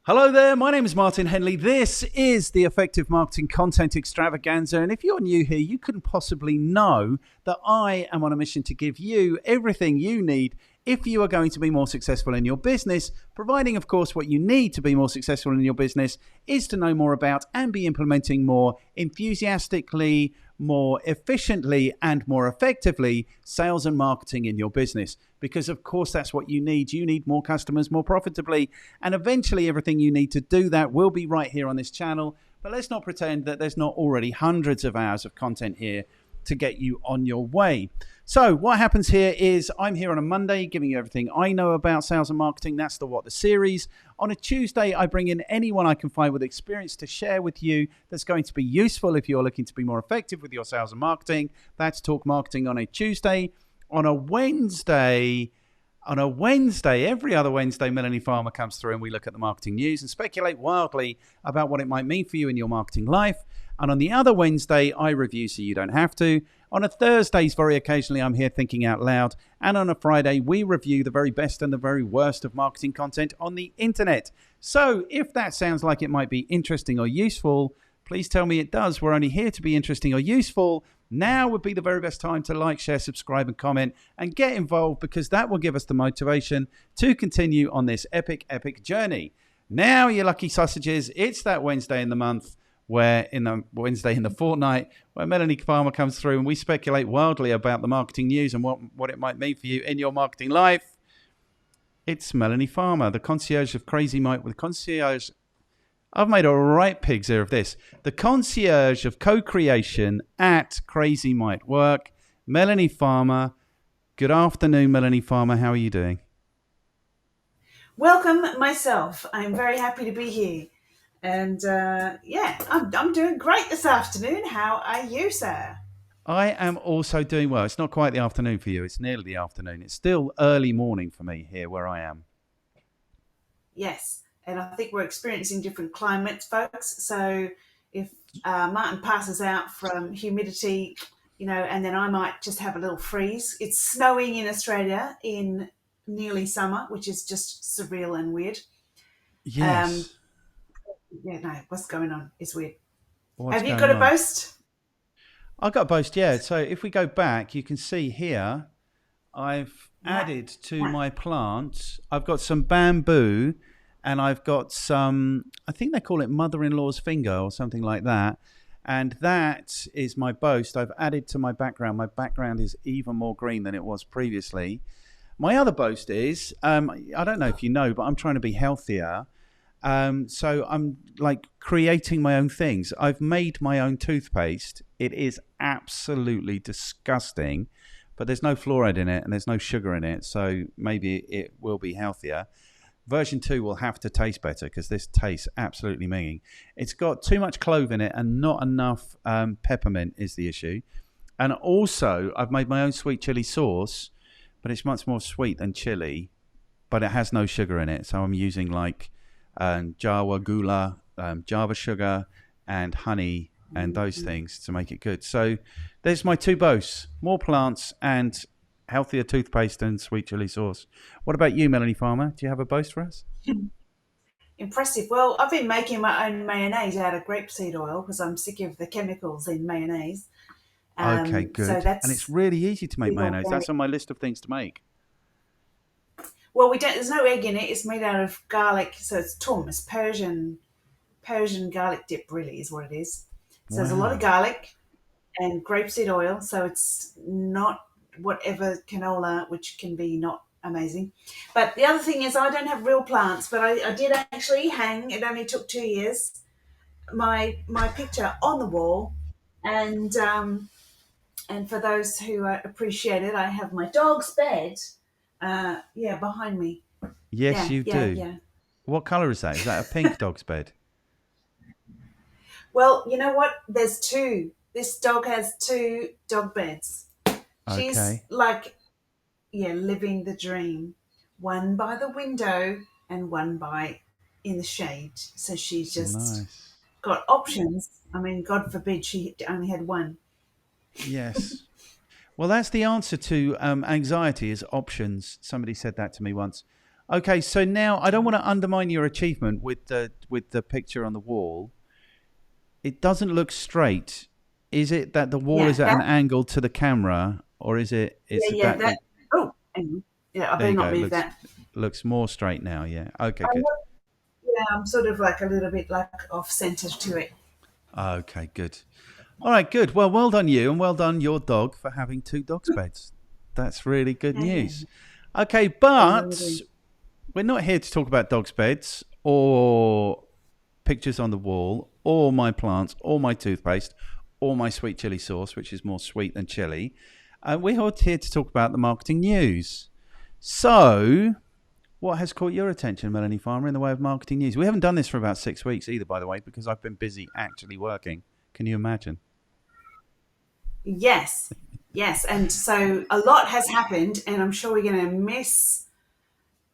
Hello there, my name is Martin Henley. This is the Effective Marketing Content Extravaganza. And if you're new here, you couldn't possibly know that I am on a mission to give you everything you need if you are going to be more successful in your business, providing, of course, what you need to be more successful in your business is to know more about and be implementing more enthusiastically, more efficiently, and more effectively sales and marketing in your business. Because, of course, that's what you need. You need more customers more profitably. And eventually, everything you need to do that will be right here on this channel. But let's not pretend that there's not already hundreds of hours of content here to get you on your way. So what happens here is I'm here on a Monday giving you everything I know about sales and marketing. That's the What the series. On a Tuesday, I bring in anyone I can find with experience to share with you that's going to be useful if you're looking to be more effective with your sales and marketing. That's Talk Marketing on a Tuesday. On a Wednesday, every other Wednesday, Melanie Farmer comes through and we look at the marketing news and speculate wildly about what it might mean for you in your marketing life. And on the other Wednesday, I review so you don't have to. On a Thursdays, very occasionally, I'm here thinking out loud. And on a Friday, we review the very best and the very worst of marketing content on the internet. So if that sounds like it might be interesting or useful, please tell me it does. We're only here to be interesting or useful. Now would be the very best time to like, share, subscribe, and comment and get involved, because that will give us the motivation to continue on this epic, epic journey. Now, you lucky sausages, it's that Wednesday in the month, where in the Wednesday in the fortnight, where Melanie Farmer comes through and we speculate wildly about the marketing news and what it might mean for you in your marketing life. It's Melanie Farmer, the concierge of Crazy Mike with concierge. I've made a right pig's ear of this. The concierge of co-creation at Crazy Might Work. Melanie Farmer. Good afternoon, Melanie Farmer. How are you doing? Welcome myself. I'm very happy to be here. And I'm doing great this afternoon. How are you, sir? I am also doing well. It's not quite the afternoon for you. It's nearly the afternoon. It's still early morning for me here where I am. Yes. And I think we're experiencing different climates, folks. So if Martin passes out from humidity, and then I might just have a little freeze. It's snowing in Australia in nearly summer, which is just surreal and weird. Yes. What's going on? It's weird. What's Have you got a boast? I've got a boast, yeah. So if we go back, you can see here, I've added to my plant, I've got some bamboo and I've got some, I think they call it mother-in-law's finger or something like that. And that is my boast. I've added to my background. My background is even more green than it was previously. My other boast is, I don't know if you know, but I'm trying to be healthier. So I'm like creating my own things. I've made my own toothpaste. It is absolutely disgusting, but there's no fluoride in it and there's no sugar in it. So maybe it will be healthier. Version 2 will have to taste better because this tastes absolutely minging. It's got too much clove in it and not enough peppermint is the issue. And also I've made my own sweet chili sauce, but it's much more sweet than chili, but it has no sugar in it. So I'm using like Jawa gula, Java sugar and honey and those things to make it good. So there's my two boasts: more plants and healthier toothpaste and sweet chili sauce. What about you, Melanie Farmer? Do you have a boast for us? Impressive. Well, I've been making my own mayonnaise out of grapeseed oil because I'm sick of the chemicals in mayonnaise. Okay, good. So and it's really easy to make mayonnaise. That's on my list of things to make. Well, there's no egg in it. It's made out of garlic, so it's tum. It's Persian garlic dip, really, is what it is. So There's a lot of garlic and grapeseed oil, so it's not whatever canola, which can be not amazing. But the other thing is I don't have real plants, but I did actually hang, it only took 2 years, my picture on the wall. And for those who appreciate it, I have my dog's bed behind me. Yes, you do. Yeah. What colour is that? Is that a pink dog's bed? Well, you know what? There's two. This dog has two dog beds. She's like, living the dream. One by the window and one in the shade. So she's just got options. I mean, God forbid she only had one. Yes. Well, that's the answer to anxiety is options. Somebody said that to me once. Okay, so now I don't want to undermine your achievement with the picture on the wall. It doesn't look straight. Is it that the wall Yeah, is at that. an angle to the camera, or is it? It's Yeah, that that. it. Oh, hang on. Yeah, I There better you go. not It move looks that. looks more straight now. Yeah. Okay. I'm Good. not, yeah, I'm sort of like a little bit like off centre to it. Okay. Good. All right. Good. Well, well done you, and well done your dog for having two dog's beds. That's really good Yeah, news. Okay, I'm really but doing. we're not here to talk about dog's beds or pictures on the wall or my plants or my toothpaste or my sweet chili sauce, which is more sweet than chili. We're here to talk about the marketing news. So, what has caught your attention, Melanie Farmer, in the way of marketing news? We haven't done this for about 6 weeks either, by the way, because I've been busy actually working. Can you imagine? Yes, yes, and so a lot has happened, and I'm sure we're going to miss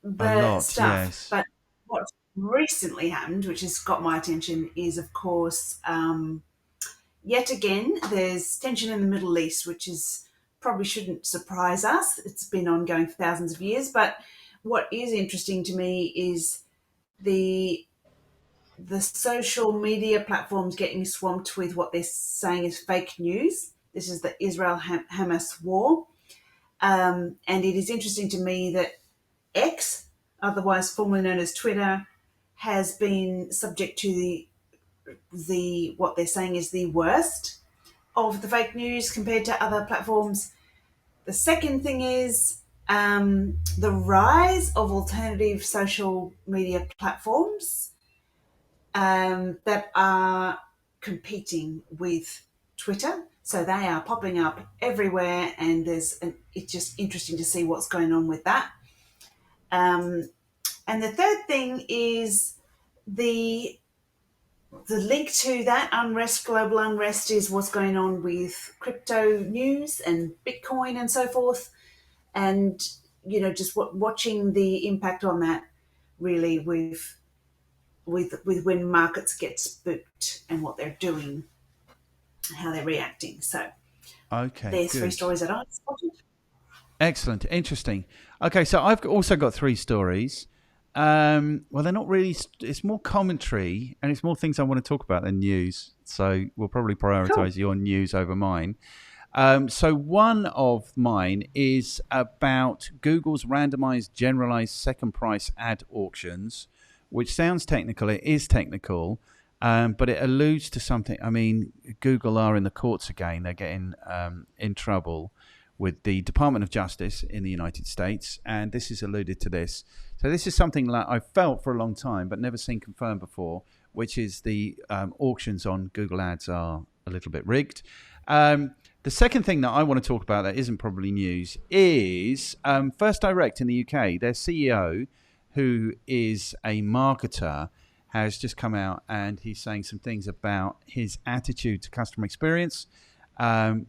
A the lot, stuff. yes. But what recently happened, which has got my attention, is of course yet again there's tension in the Middle East, which is probably shouldn't surprise us. It's been ongoing for thousands of years. But what is interesting to me is the the social media platforms getting swamped with what they're saying is fake news. This is the Israel Hamas war. And it is interesting to me that X, otherwise formerly known as Twitter, has been subject to the what they're saying is the worst of the fake news compared to other platforms. The second thing is the rise of alternative social media platforms that are competing with Twitter. So they are popping up everywhere, and it's just interesting to see what's going on with that. Um, and the third thing is the the link to that unrest, global unrest, is what's going on with crypto news and Bitcoin and so forth. And just watching the impact on that really with when markets get spooked and what they're doing and how they're reacting. So Okay, there's three good. stories that I spotted. Excellent. Interesting. Okay, so I've also got three stories. Well, they're not really, it's more commentary and it's more things I want to talk about than news. So we'll probably Cool. prioritize your news over mine. So one of mine is about Google's randomized generalized second price ad auctions, which sounds technical. It is technical, but it alludes to something. I mean, Google are in the courts again. They're getting in trouble with the Department of Justice in the United States, and this is alluded to this. So this is something that I've felt for a long time, but never seen confirmed before, which is the auctions on Google Ads are a little bit rigged. The second thing that I want to talk about that isn't probably news is First Direct in the UK. Their CEO, who is a marketer, has just come out and he's saying some things about his attitude to customer experience,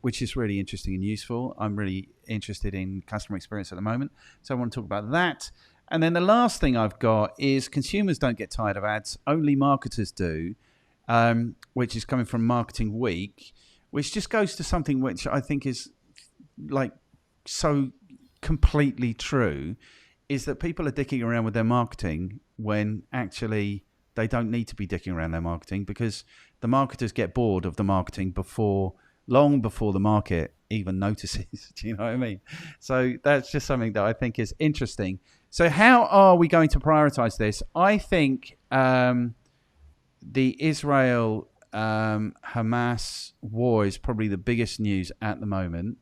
which is really interesting and useful. I'm really interested in customer experience at the moment, so I want to talk about that. And then the last thing I've got is consumers don't get tired of ads, only marketers do, which is coming from Marketing Week, which just goes to something which I think is like so completely true, is that people are dicking around with their marketing when actually they don't need to be dicking around their marketing, because the marketers get bored of the marketing long before the market even notices. Do you know what I mean? So that's just something that I think is interesting. So how are we going to prioritize this? I think the Israel Hamas war is probably the biggest news at the moment.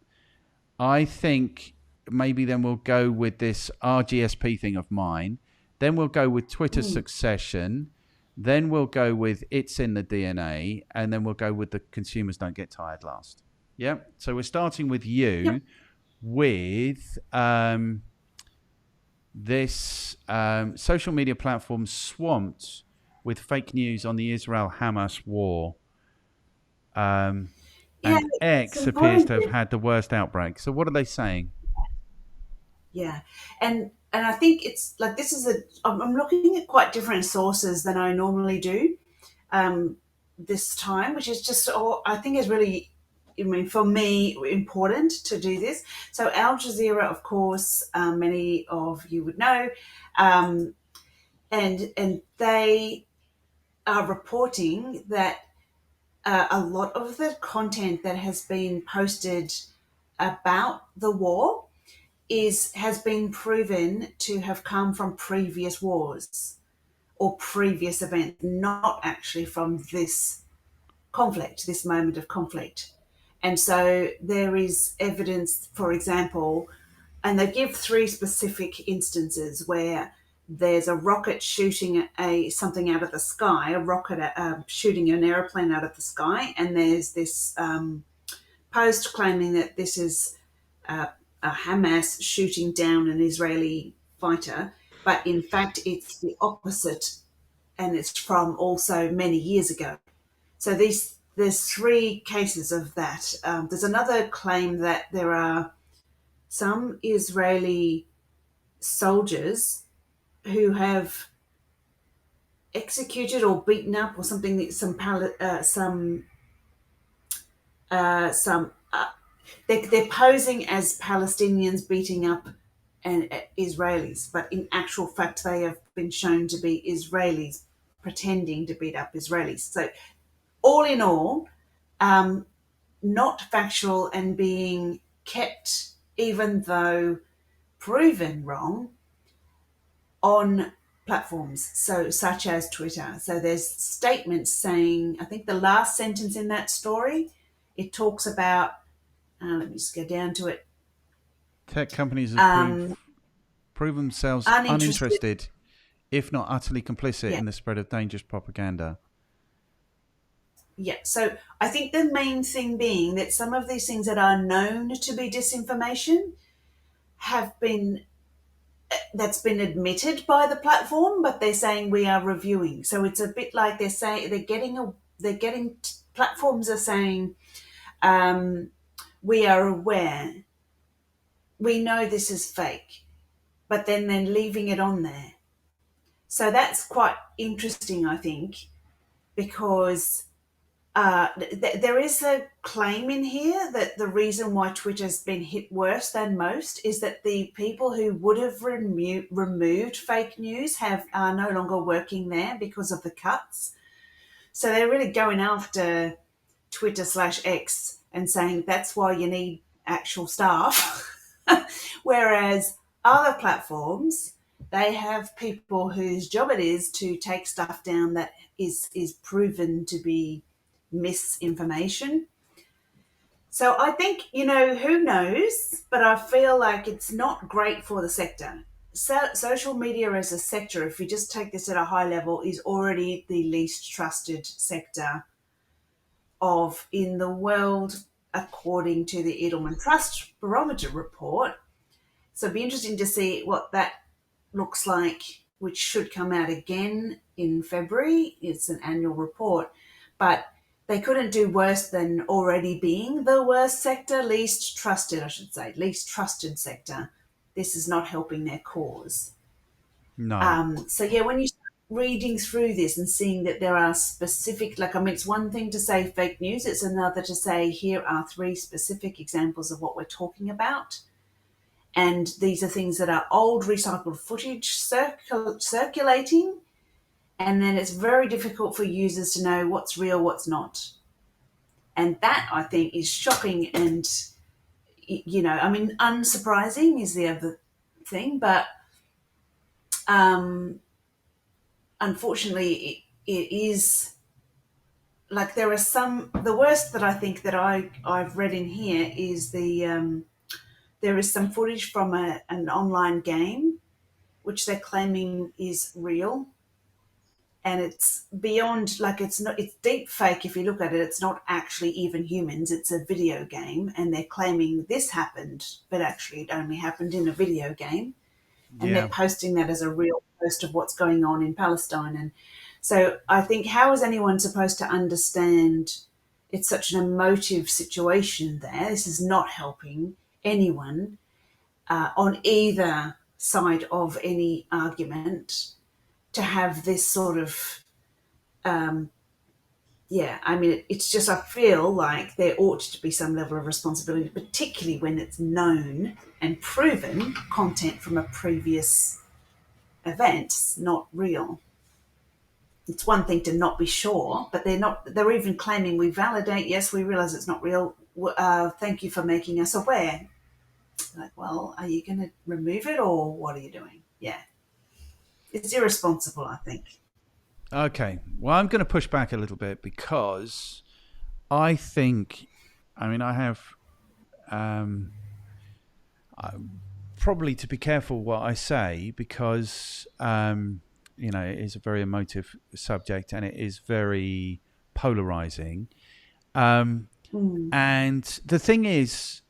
I think maybe then we'll go with this RGSP thing of mine. Then we'll go with Twitter Mm. succession. Then we'll go with it's in the DNA. And then we'll go with the consumers don't get tired last. Yeah. So we're starting with Yep. you with this social media platform swamped with fake news on the Israel Hamas war. Yeah, And it's X appears important. to have had the worst outbreak. So what are they saying? Yeah, and I think it's like this is a. I'm looking at quite different sources than I normally do, um, this time, which is just I think is really I mean, for me, important to do this. So Al Jazeera, of course, many of you would know, um, and they are reporting that a lot of the content that has been posted about the war has been proven to have come from previous wars or previous events, not actually from this conflict, this moment of conflict. And so there is evidence, for example, and they give three specific instances where there's a rocket shooting something out of the sky, a rocket shooting an aeroplane out of the sky, and there's this post claiming that this is a Hamas shooting down an Israeli fighter, but in fact it's the opposite, and it's from also many years ago. So there's three cases of that. There's another claim that there are some Israeli soldiers who have executed or beaten up or something some they're posing as Palestinians beating up Israelis, but in actual fact they have been shown to be Israelis pretending to beat up Israelis. So all in all, not factual and being kept, even though proven wrong, on platforms, so such as Twitter. So there's statements saying, I think the last sentence in that story, it talks about, let me just go down to it. Tech companies have proven themselves Uninterested, uninterested, if not utterly complicit, yeah. in the spread of dangerous propaganda. Yeah, so I think the main thing being that some of these things that are known to be disinformation that's been admitted by the platform, but they're saying we are reviewing. So it's a bit like platforms are saying, we are aware, we know this is fake, but then they're leaving it on there. So that's quite interesting, I think, because there is a claim in here that the reason why Twitter's been hit worse than most is that the people who would have removed fake news are no longer working there because of the cuts. So they're really going after Twitter/X and saying that's why you need actual staff. Whereas other platforms, they have people whose job it is to take stuff down that is proven to be misinformation. So I think, who knows, but I feel like it's not great for the sector. Social media as a sector, if we just take this at a high level, is already the least trusted sector in the world, according to the Edelman Trust Barometer report. So it'd be interesting to see what that looks like, which should come out again in February. It's an annual report, but they couldn't do worse than already being the worst sector, least trusted sector. This is not helping their cause. No. So yeah, when you start reading through this and seeing that there are specific, it's one thing to say fake news, it's another to say here are three specific examples of what we're talking about. And these are things that are old recycled footage circulating. And then it's very difficult for users to know what's real, what's not. And that, I think, is shocking and, unsurprising is the other thing. But unfortunately, it is like there are the worst that I think that I've read in here is there is some footage from an online game which they're claiming is real, and it's beyond, it's deep fake. If you look at it, it's not actually even humans, it's a video game, and they're claiming this happened, but actually it only happened in a video game. And they're posting that as a real post of what's going on in Palestine. And so I think, how is anyone supposed to understand it's such an emotive situation there? This is not helping anyone on either side of any argument to have this sort of yeah, I mean, it's just I feel like there ought to be some level of responsibility, particularly when it's known and proven content from a previous event, not real. It's one thing to not be sure, but they're not. They're even claiming we validate. Yes, we realize it's not real. Thank you for making us aware. Like, well, are you going to remove it or what are you doing? Yeah, it's irresponsible, I think. Okay. Well, I'm going to push back a little bit because I think, I mean, I have um, probably to be careful what I say because, it is a very emotive subject and it is very polarizing. Um, Mm. and the thing is,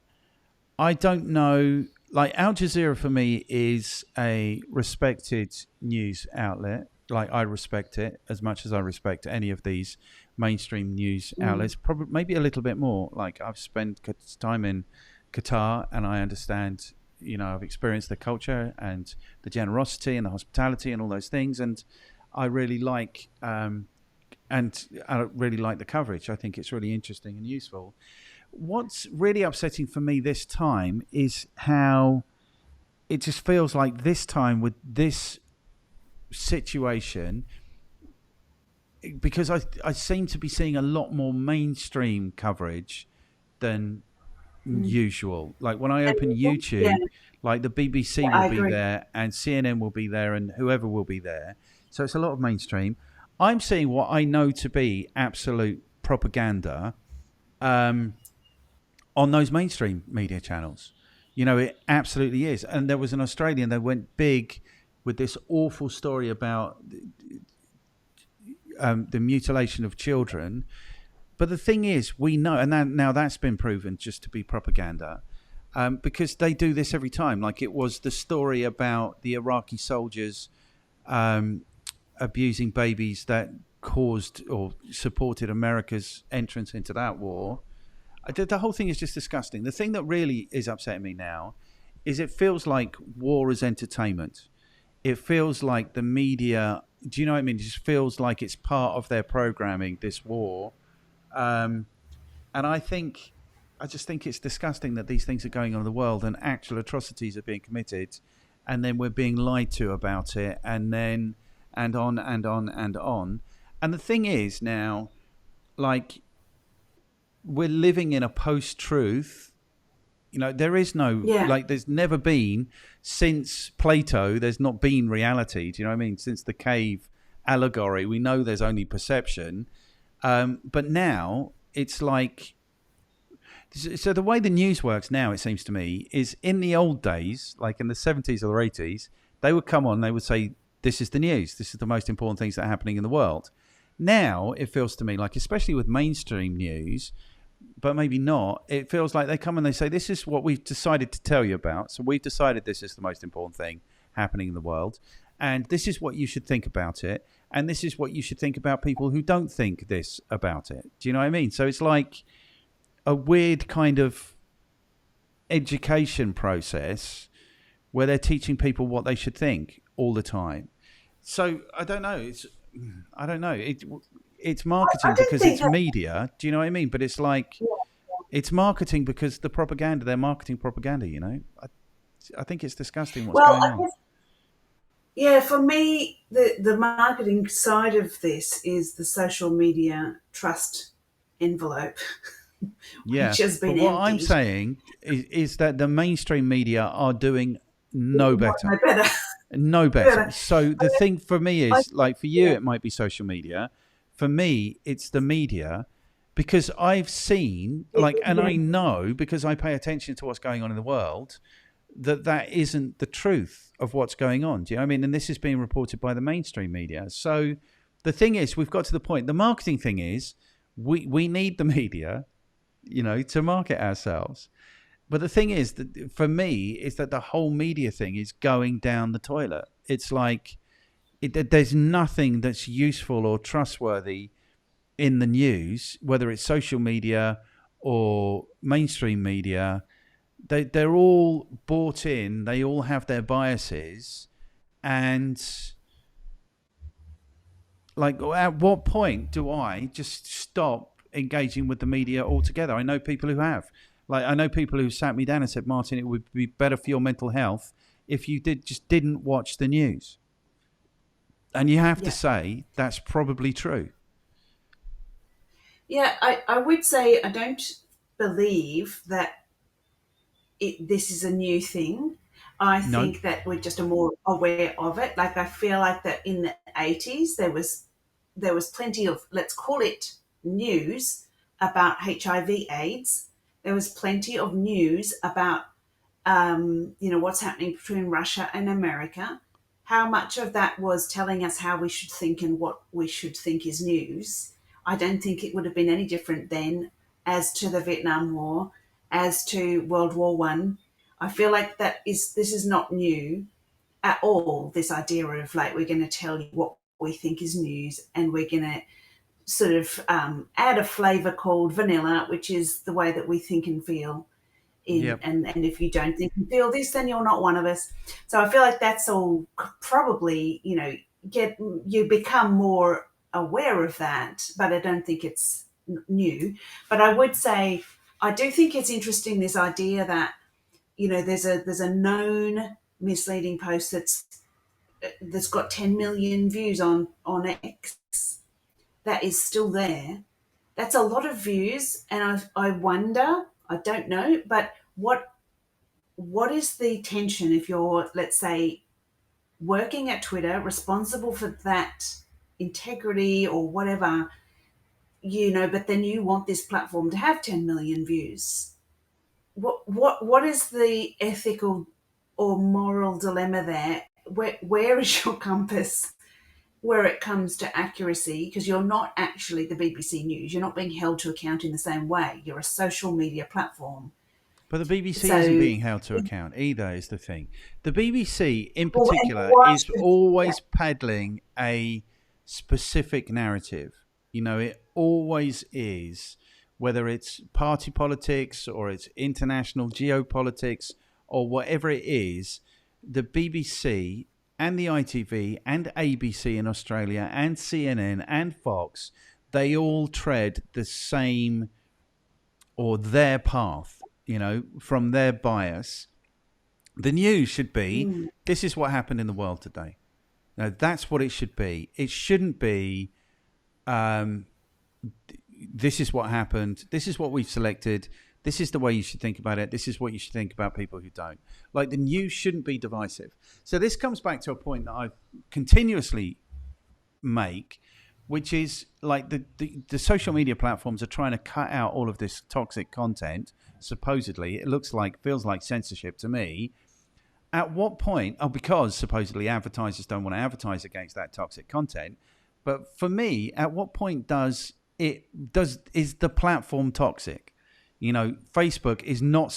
I don't know. Like Al Jazeera for me is a respected news outlet. Like I respect it as much as I respect any of these mainstream news Mm. outlets. Probably maybe a little bit more. Like I've spent time in Qatar, and I understand. I've experienced the culture and the generosity and the hospitality and all those things, and I really like. And I really like the coverage. I think it's really interesting and useful. What's really upsetting for me this time is how it just feels like this time with this situation, because I seem to be seeing a lot more mainstream coverage than Mm. usual. Like when I open Yeah, YouTube, like the BBC will I be agree. there and CNN will be there and whoever will be there. So it's a lot of mainstream. I'm seeing what I know to be absolute propaganda. Um, on those mainstream media channels. It absolutely is. And there was an Australian that went big with this awful story about the mutilation of children. But the thing is, we know, and now that's been proven just to be propaganda, because they do this every time. Like it was the story about the Iraqi soldiers um, abusing babies that caused or supported America's entrance into that war. The whole thing is just disgusting. The thing that really is upsetting me now is it feels like war is entertainment. It feels like the media. Do you know what I mean? It just feels like it's part of their programming. This war, um, and I just think it's disgusting that these things are going on in the world and actual atrocities are being committed, and then we're being lied to about it, and then and on and on and on. And the thing is now, like we're living in a post-truth. There is no, Yeah. like there's never been, since Plato, there's not been reality. Do you know what I mean? Since the cave allegory, we know there's only perception. But now it's like, so the way the news works now, it seems to me, is in the old days, like in the 70s or 80s, they would come on, they would say, this is the news, this is the most important things that are happening in the world. Now it feels to me like, especially with mainstream news, but maybe not. It feels like they come and they say, this is what we've decided to tell you about. So we've decided this is the most important thing happening in the world. And this is what you should think about it. And this is what you should think about people who don't think this about it. Do you know what I mean? So it's like a weird kind of education process where they're teaching people what they should think all the time. So I don't know. I don't know. It's I marketing do because think it's that. media. Do you know what I mean? But it's like it's marketing because the propaganda. They're marketing propaganda. I think it's disgusting what's Well, going I on. guess, yeah, for me, the marketing side of this is the social media trust envelope, Yeah, which has but been what I'm emptied. saying is that the mainstream media are doing no better. No better. No better. Better. So the thing for me I, is, like for you, yeah. it might be social media. For me, it's the media because I've seen, like, and Yeah. I know because I pay attention to what's going on in the world that isn't the truth of what's going on. Do you know what I mean? And this is being reported by the mainstream media. So the thing is, we've got to the point. The marketing thing is, we need the media, to market ourselves. But the thing is that for me is that the whole media thing is going down the toilet. It's like there's nothing that's useful or trustworthy in the news, whether it's social media or mainstream media. They're all bought in. They all have their biases, and Like, at what point do I just stop engaging with the media altogether? I know people who have. Like, I know people who sat me down and said, Martin, it would be better for your mental health if you didn't watch the news. And you have to Yeah. say that's probably true. Yeah, I would say I don't believe that this is a new thing. I No. think that we're just more aware of it. Like I feel like that in the 80s there was plenty of, let's call it, news about HIV/AIDS. There was plenty of news about what's happening between Russia and America. How much of that was telling us how we should think and what we should think is news? I don't think it would have been any different then as to the Vietnam War, as to World War One. I feel like this is not new at all. This idea of like we're going to tell you what we think is news, and we're going to sort of add a flavour called vanilla, which is the way that we think and feel in, Yep. and if you don't think and feel this, then you're not one of us. So I feel like that's all probably, get you become more aware of that, but I don't think it's new. But I would say I do think it's interesting, this idea that there's a known misleading post that's got 10 million views on X that is still there. That's a lot of views, and I wonder, I don't know, but what is the tension if you're, let's say, working at Twitter, responsible for that integrity or whatever, but then you want this platform to have 10 million views. What is the ethical or moral dilemma there? Where is your compass where it comes to accuracy? Because you're not actually the BBC News. You're not being held to account in the same way. You're a social media platform. But the BBC isn't So, being held to account either, is the thing. The BBC, in and particular, why is should, yeah. always peddling a specific narrative. It always is, whether it's party politics or it's international geopolitics or whatever it is, the BBC and the ITV and ABC in Australia and CNN and Fox, they all tread the same or their path, from their bias. The news should be, Mm. this is what happened in the world today. Now, that's what it should be. It shouldn't be, um, this is what happened. This is what we've selected. This is the way you should think about it. This is what you should think about people who don't. Like, the news shouldn't be divisive. So this comes back to a point that I continuously make, which is like the social media platforms are trying to cut out all of this toxic content. Supposedly, it feels like censorship to me. At what point? Oh, because supposedly advertisers don't want to advertise against that toxic content. But for me, at what point is the platform toxic? Facebook is not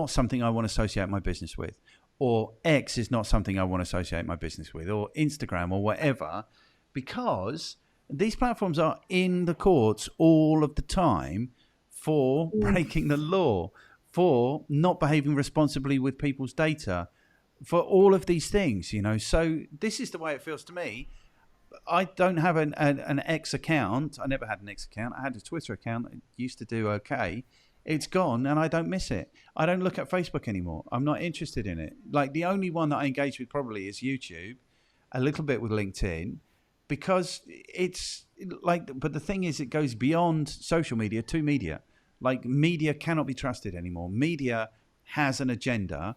something I want to associate my business with, or X is not something I want to associate my business with, or Instagram or whatever, because these platforms are in the courts all of the time for breaking the law, for not behaving responsibly with people's data, for all of these things. So this is the way it feels to me. I don't have an X account. I never had an X account. I had a Twitter account. It used to do okay. It's gone and I don't miss it. I don't look at Facebook anymore. I'm not interested in it. Like, the only one that I engage with probably is YouTube, a little bit with LinkedIn, because it's like, but the thing is, it goes beyond social media to media. Like, media cannot be trusted anymore. Media has an agenda.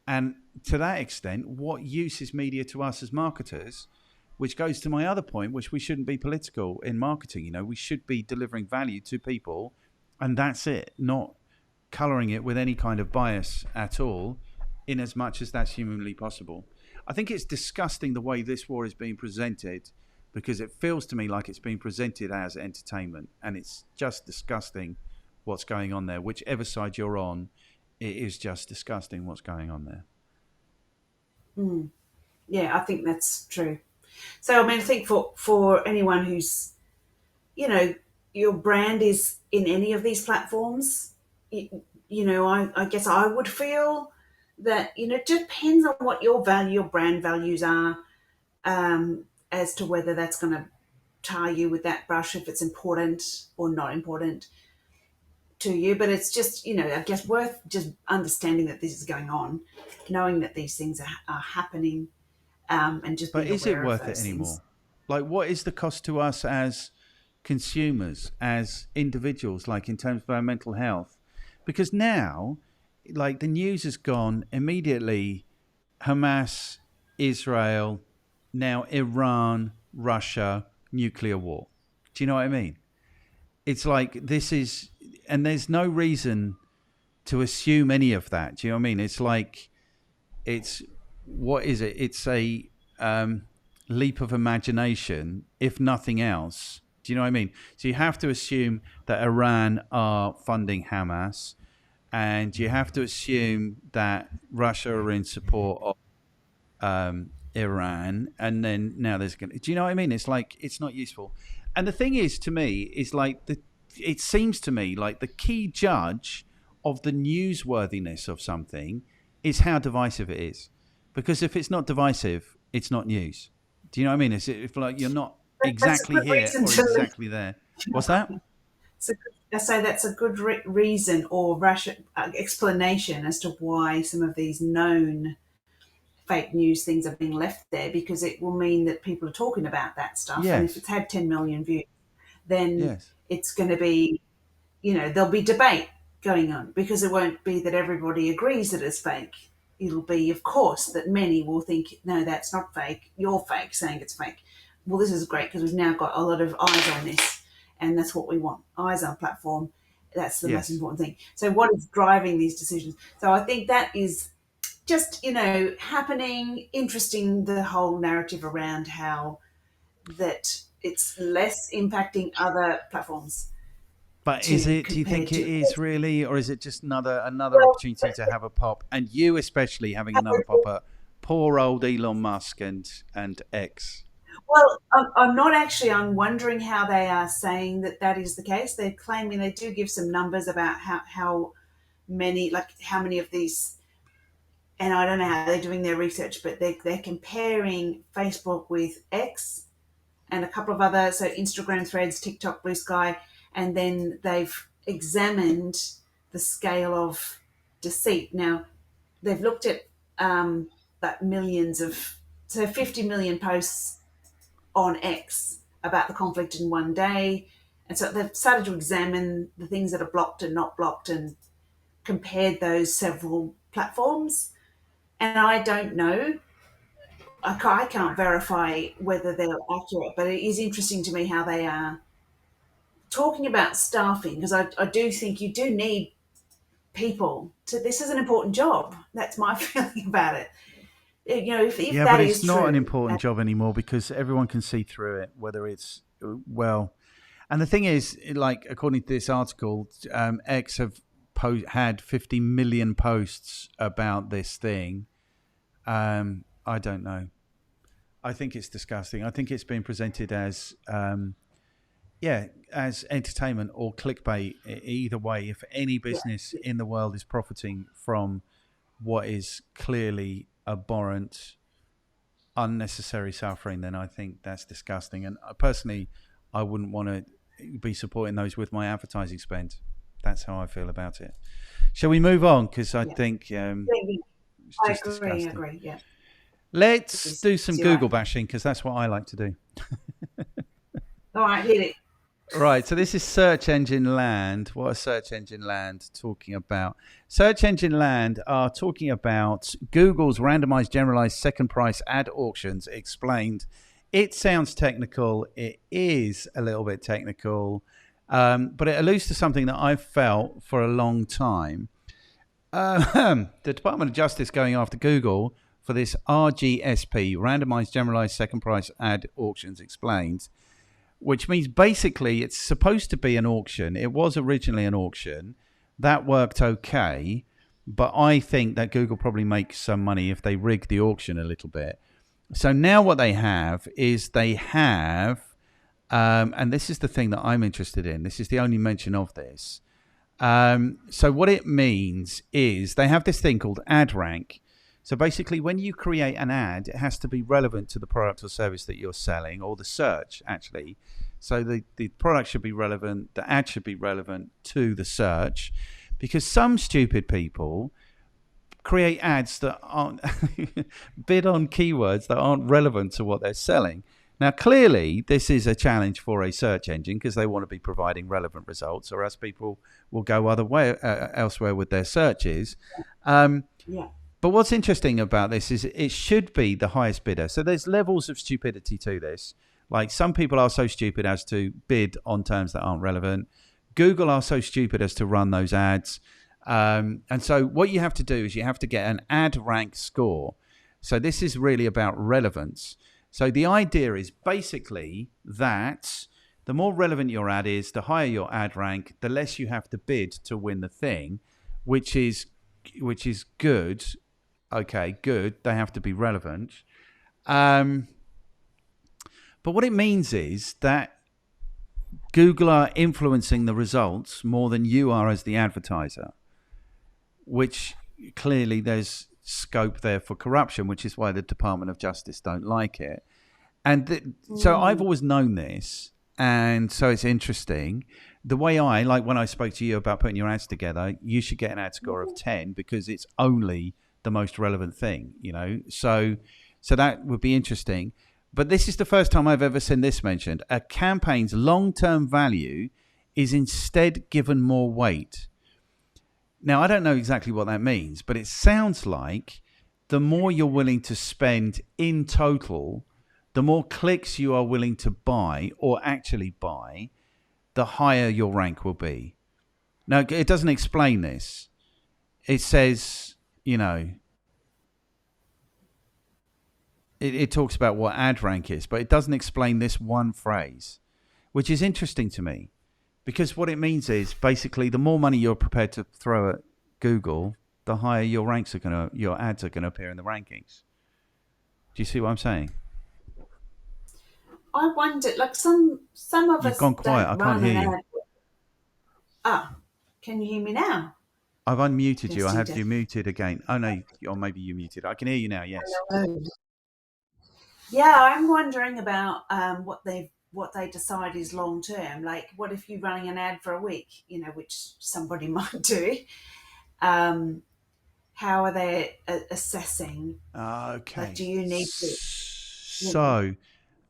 And to that extent, what use is media to us as marketers? Which goes to my other point, which we shouldn't be political in marketing. We should be delivering value to people, and that's it, not colouring it with any kind of bias at all, in as much as that's humanly possible. I think it's disgusting the way this war is being presented, because it feels to me like it's being presented as entertainment, and it's just disgusting what's going on there. Whichever side you're on, it is just disgusting what's going on there. Yeah, I think that's true. So, I mean, I think for anyone who's, your brand is in any of these platforms, I guess I would feel that, it depends on what your brand values are. as to whether that's going to tar you with that brush, if it's important or not important to you. But it's just, I guess worth just understanding that this is going on, knowing that these things are happening, and just But being is it aware of worth it those things. anymore? Like, what is the cost to us as consumers, as individuals, like in terms of our mental health? Because now, like, the news has gone immediately Hamas, Israel, now Iran, Russia, nuclear war. Do you know what I mean? It's like this is, and there's no reason to assume any of that. Do you know what I mean? It's like, it's, what is it? It's a leap of imagination, if nothing else. Do you know what I mean? So you have to assume that Iran are funding Hamas, and you have to assume that Russia are in support of Iran, and then now there's going. Do you know what I mean? It's like it's not useful. And the thing is, to me, is like it seems to me like the key judge of the newsworthiness of something is how divisive it is. Because if it's not divisive, it's not news. Do you know what I mean? It's if like you're not That's a exactly good here reason or to exactly there. What's that? I say that's a good reason or explanation as to why some of these known fake news things are being left there, because it will mean that people are talking about that stuff. And if Yes. it's had 10 million views, then Yes. it's going to be, there'll be debate going on, because it won't be that everybody agrees that it's fake. It'll be, of course, that many will think, no, that's not fake. You're fake, saying it's fake. Well, this is great because we've now got a lot of eyes on this, and that's what we want. Eyes on platform. That's the most Yes. important thing. So what is driving these decisions? So I think that is just, happening, interesting, the whole narrative around how that it's less impacting other platforms But is to it? Do you compared think it to. is really, or is it just another Well, opportunity to have a pop? And you especially having another pop at poor old Elon Musk and X. well, I'm not actually. I'm wondering how they are saying that is the case. They're claiming, they do give some numbers about how many, like how many of these, and I don't know how they're doing their research, but they're comparing Facebook with X and a couple of other, so Instagram, Threads, TikTok, Blue Sky, and then they've examined the scale of deceit. Now, they've looked at that millions of, so 50 million posts on X about the conflict in one day. And so they've started to examine the things that are blocked and not blocked and compared those several platforms. And I don't know, I can't verify whether they're accurate, but it is interesting to me how they are talking about staffing, because I do think you do need people to. This is an important job. That's my feeling about it. If Yeah, but that it's is not an true, important job anymore because everyone can see through it, whether it's, well. And the thing is, like, according to this article, X have had 50 million posts about this thing. I don't know. I think it's disgusting. I think it's been presented as, as entertainment or clickbait. Either way, if any yeah, business in the world is profiting from what is clearly abhorrent, unnecessary suffering, then I think that's disgusting. And personally, I wouldn't want to be supporting those with my advertising spend. That's how I feel about it. Shall we move on? Because I yeah. think it's I just disgusting. agree. Yeah, Let's do some zero. Google bashing because that's what I like to do. All right, hit it. Right, so this is Search Engine Land. What is Search Engine Land talking about? Search Engine Land are talking about Google's randomized generalized second price ad auctions explained. It sounds technical. It is a little bit technical, but it alludes to something that I've felt for a long time. The Department of Justice going after Google for this RGSP, randomized generalized second price ad auctions explained, which means basically it's supposed to be an auction. It was originally an auction. That worked okay, but I think that Google probably makes some money if they rig the auction a little bit. So now what they have is and this is the thing that I'm interested in. This is the only mention of this. So what it means is they have this thing called ad rank. So basically, when you create an ad, it has to be relevant to the product or service that you're selling, or the search, actually. So the product should be relevant, the ad should be relevant to the search, because some stupid people create ads that aren't bid on keywords that aren't relevant to what they're selling. Now, clearly, this is a challenge for a search engine because they want to be providing relevant results, or else people will go elsewhere with their searches. Yeah. But what's interesting about this is it should be the highest bidder. So there's levels of stupidity to this. Like, some people are so stupid as to bid on terms that aren't relevant. Google are so stupid as to run those ads. And so what you have to do is you have to get an ad rank score. So this is really about relevance. So the idea is basically that the more relevant your ad is, the higher your ad rank, the less you have to bid to win the thing, which is good. Okay, good. They have to be relevant. But what it means is that Google are influencing the results more than you are as the advertiser, which clearly there's scope there for corruption, which is why the Department of Justice don't like it. And so I've always known this, and so it's interesting. The way like when I spoke to you about putting your ads together, you should get an ad score of 10 because it's only the most relevant thing, So that would be interesting. But this is the first time I've ever seen this mentioned. A campaign's long-term value is instead given more weight. Now, I don't know exactly what that means, but it sounds like the more you're willing to spend in total, the more clicks you are willing to buy or actually buy, the higher your rank will be. Now, it doesn't explain this. It says, it talks about what ad rank is, but it doesn't explain this one phrase, which is interesting to me. Because what it means is basically the more money you're prepared to throw at Google, the higher your ads are going to appear in the rankings. Do you see what I'm saying? I wonder, like some of You've us gone quiet. I can't hear you. Can you hear me now? I've unmuted you. I have you muted again. Oh no, or maybe you muted. I can hear you now. Yes. Hello. Yeah, I'm wondering about what they decide is long term. Like, what if you're running an ad for a week, which somebody might do? How are they assessing? Okay. Like, do you need to? So,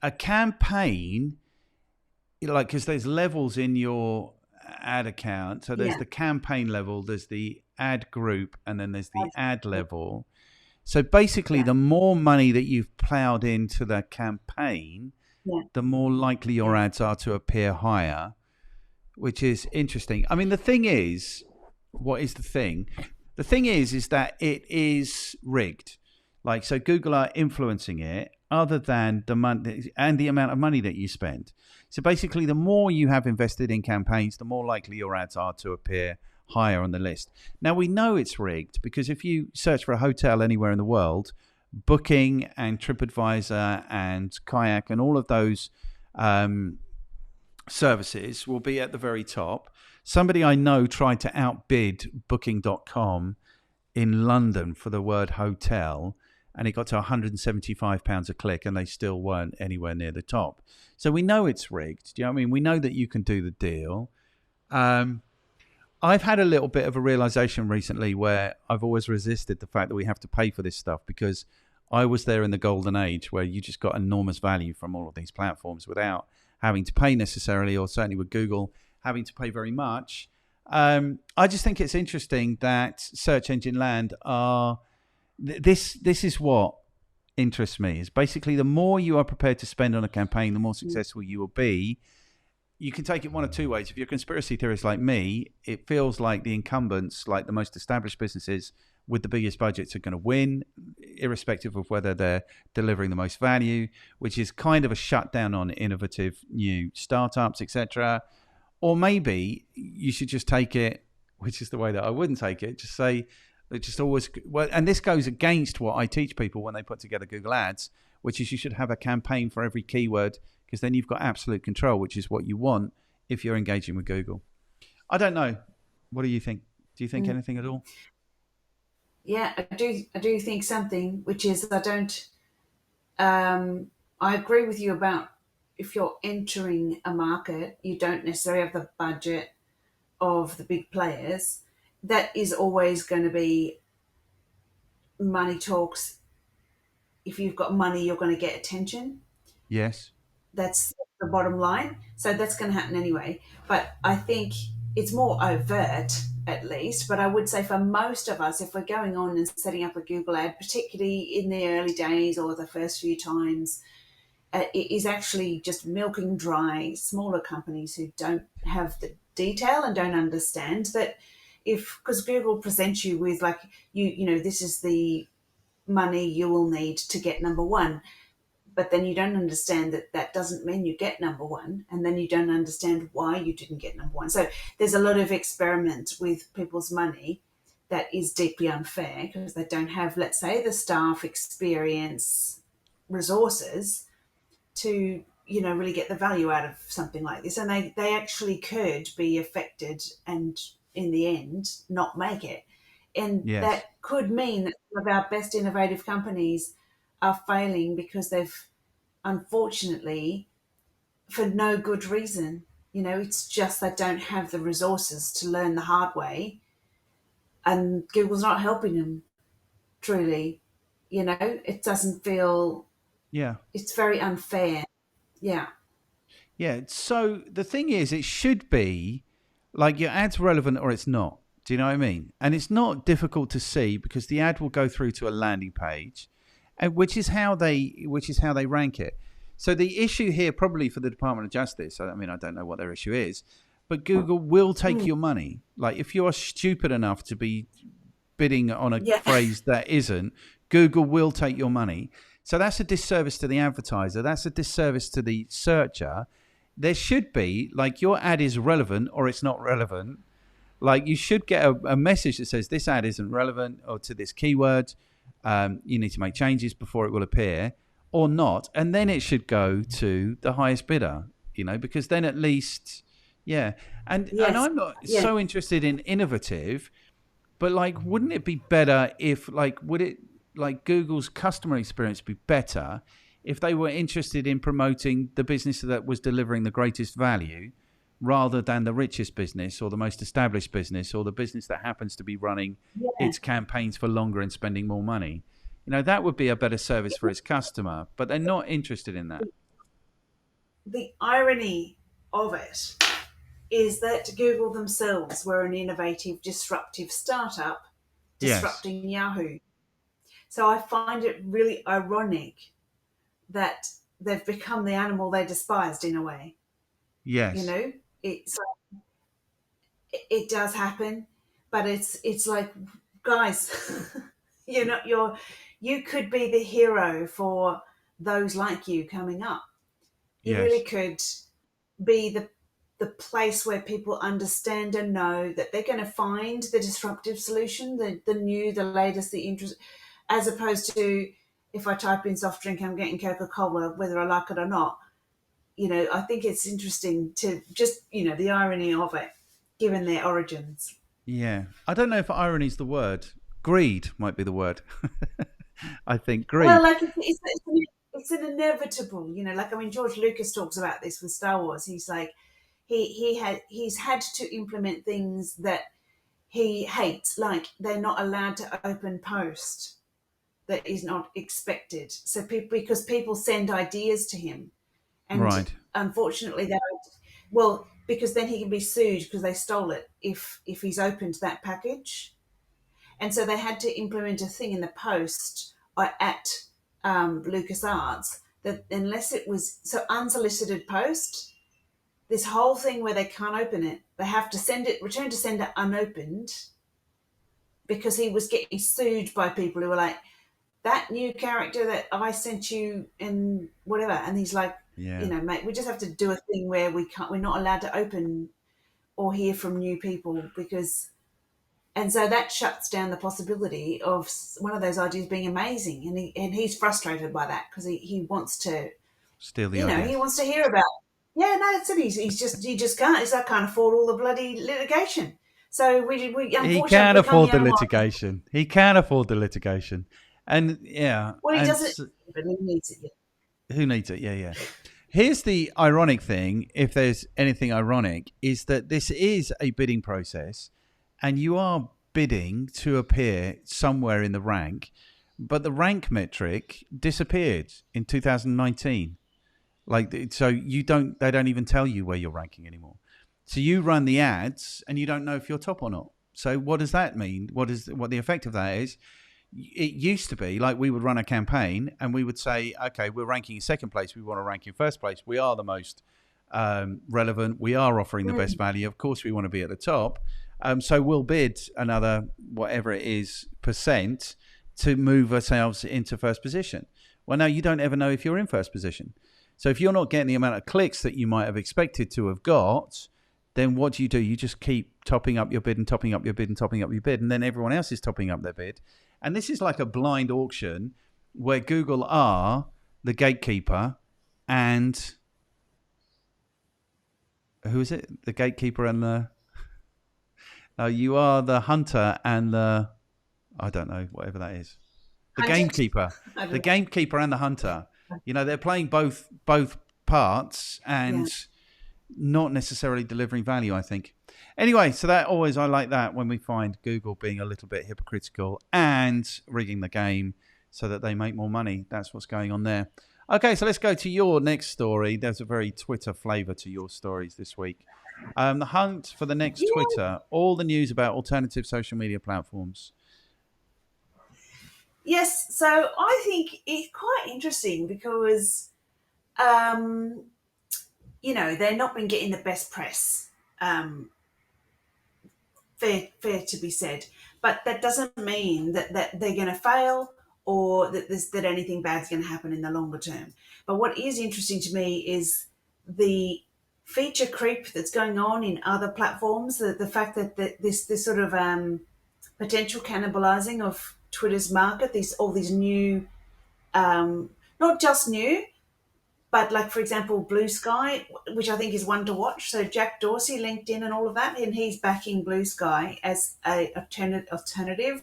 a campaign, because there's levels in your ad account. So there's the campaign level, there's the ad group, and then there's the ad level. So basically, the more money that you've plowed into the campaign, the more likely your ads are to appear higher, which is interesting. I mean, the thing is, what is the thing? The thing is that it is rigged. Like, so Google are influencing it other than the money and the amount of money that you spend. So basically, the more you have invested in campaigns, the more likely your ads are to appear higher on the list. Now, we know it's rigged because if you search for a hotel anywhere in the world, Booking and TripAdvisor and Kayak and all of those services will be at the very top. Somebody I know tried to outbid Booking.com in London for the word hotel, and it got to £175 a click, and they still weren't anywhere near the top. So we know it's rigged. Do you know what I mean? We know that you can do the deal. I've had a little bit of a realization recently where I've always resisted the fact that we have to pay for this stuff, because I was there in the golden age where you just got enormous value from all of these platforms without having to pay necessarily, or certainly with Google having to pay very much. I just think it's interesting that search engine land are this is what interests me, is basically the more you are prepared to spend on a campaign, the more successful you will be. You can take it one of two ways. If you're a conspiracy theorist like me, it feels like the incumbents, like the most established businesses with the biggest budgets, are going to win, irrespective of whether they're delivering the most value, which is kind of a shutdown on innovative new startups, etc. Or maybe you should just take it, which is the way that I wouldn't take it, just say, just always, well, and this goes against what I teach people when they put together Google Ads, which is you should have a campaign for every keyword, because then you've got absolute control, which is what you want if you're engaging with Google. I don't know. What do you think? Do you think anything at all? Yeah, I do think something, which is I don't. I agree with you about if you're entering a market, you don't necessarily have the budget of the big players. That is always going to be money talks. If you've got money, you're going to get attention. Yes. That's the bottom line. So that's going to happen anyway. But I think it's more overt, at least. But I would say for most of us, if we're going on and setting up a Google ad, particularly in the early days or the first few times, it is actually just milking dry smaller companies who don't have the detail and don't understand that if because Google presents you with like this is the money you will need to get number one, but then you don't understand that that doesn't mean you get number one, and then you don't understand why you didn't get number one. So there's a lot of experiment with people's money that is deeply unfair because they don't have, let's say, the staff experience resources to really get the value out of something like this, and they actually could be affected and in the end not make it, and Yes. that could mean that some of our best innovative companies are failing because they've unfortunately for no good reason. It's just they don't have the resources to learn the hard way, and Google's not helping them truly. It doesn't feel, Yeah. it's very unfair. Yeah. Yeah. So the thing is, it should be like your ad's relevant or it's not. Do you know what I mean? And it's not difficult to see because the ad will go through to a landing page, which is how they rank it. So the issue here, probably for the Department of Justice, I mean, I don't know what their issue is, but Google will take Mm. your money. Like if you are stupid enough to be bidding on a Yeah. phrase that isn't, Google will take your money. So that's a disservice to the advertiser. That's a disservice to the searcher. There should be like your ad is relevant or it's not relevant. Like you should get a message that says this ad isn't relevant or to this keyword. You need to make changes before it will appear or not. And then it should go to the highest bidder, because then at least, yeah. And Yes. I'm not Yeah. so interested in innovative, but like, wouldn't it be better if would it like Google's customer experience be better if they were interested in promoting the business that was delivering the greatest value rather than the richest business or the most established business or the business that happens to be running Yeah. its campaigns for longer and spending more money? That would be a better service for its customer, but they're not interested in that. The irony of it is that Google themselves were an innovative, disruptive startup Yes. disrupting Yahoo. So I find it really ironic that they've become the animal they despised in a way. You Yes. know, it's it does happen, but it's like, guys, you could be the hero for those like you coming up. You really Yes. could be the place where people understand and know that they're going to find the disruptive solution, the new, the latest, the interest, as opposed to if I type in soft drink, I'm getting Coca Cola, whether I like it or not. I think it's interesting to just, the irony of it, given their origins. Yeah. I don't know if irony is the word. Greed might be the word. I think Well, greed. like it's an inevitable, like I mean, George Lucas talks about this with Star Wars. He's like, he's had to implement things that he hates, like they're not allowed to open post that is not expected. So people, because people send ideas to him, and Right. unfortunately, they don't. Well, because then he can be sued because they stole it if he's opened that package. And so they had to implement a thing in the post at LucasArts that unless it was so unsolicited post, this whole thing where they can't open it, they have to send it, return to sender unopened, because he was getting sued by people who were like, that new character that I sent you and whatever. And he's like, Yeah. mate, we just have to do a thing where we're not allowed to open or hear from new people because, and so that shuts down the possibility of one of those ideas being amazing. And he's frustrated by that because he wants to, Steal the he ideas. wants to hear about, yeah, no, it's it. He just can't, I can't afford all the bloody litigation. So we He unfortunately can't become afford the the animal. litigation. He can afford the litigation. And yeah, Well, he and doesn't, but he needs it. who needs it? Yeah, yeah. Here's the ironic thing, if there's anything ironic, is that this is a bidding process and you are bidding to appear somewhere in the rank, but the rank metric disappeared in 2019. Like, so they don't even tell you where you're ranking anymore. So you run the ads and you don't know if you're top or not. So what does that mean? What the effect of that is? It used to be like we would run a campaign and we would say, okay, we're ranking in second place. We want to rank in first place. We are the most relevant. We are offering the best value. Of course, we want to be at the top. So we'll bid another, whatever it is, percent to move ourselves into first position. Well, now you don't ever know if you're in first position. So if you're not getting the amount of clicks that you might have expected to have got, then what do? You just keep topping up your bid and topping up your bid and topping up your bid. And then everyone else is topping up their bid. And this is like a blind auction where Google are the gatekeeper and who is it? The gatekeeper and the you are the hunter and the I don't know, whatever that is. The gamekeeper. The gamekeeper and the hunter. You know, they're playing both parts and not necessarily delivering value, I think. Anyway, so that always, I like that when we find Google being a little bit hypocritical and rigging the game so that they make more money. That's what's going on there. Okay, so let's go to your next story. There's a very Twitter flavor to your stories this week. The hunt for the next Twitter, all the news about alternative social media platforms. Yes, so I think it's quite interesting because, they're not been getting the best press. Fair to be said, but that doesn't mean that they're going to fail or that anything bad's going to happen in the longer term. But what is interesting to me is the feature creep that's going on in other platforms. The fact that this sort of potential cannibalizing of Twitter's market. All these new, not just new, but like, for example, Blue Sky, which I think is one to watch. So Jack Dorsey, LinkedIn and all of that, and he's backing Blue Sky as a alternative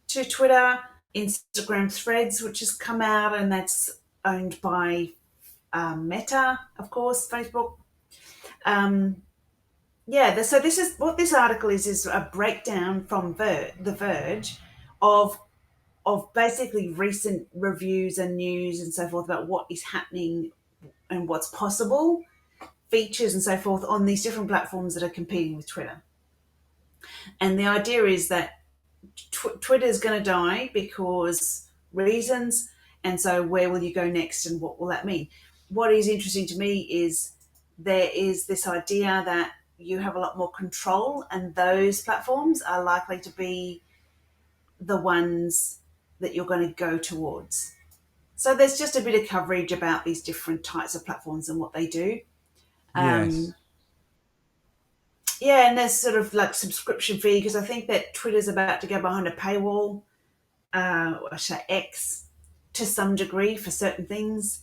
to Twitter. Instagram Threads, which has come out, and that's owned by Meta, of course, Facebook. So this is what this article is a breakdown from The Verge of basically recent reviews and news and so forth about what is happening and what's possible, features and so forth on these different platforms that are competing with Twitter. And the idea is that Twitter is going to die because reasons, and so where will you go next and what will that mean? What is interesting to me is there is this idea that you have a lot more control and those platforms are likely to be the ones that you're going to go towards. So there's just a bit of coverage about these different types of platforms and what they do. Yes. And there's sort of like subscription fee because I think that Twitter's about to go behind a paywall, I say X, to some degree for certain things.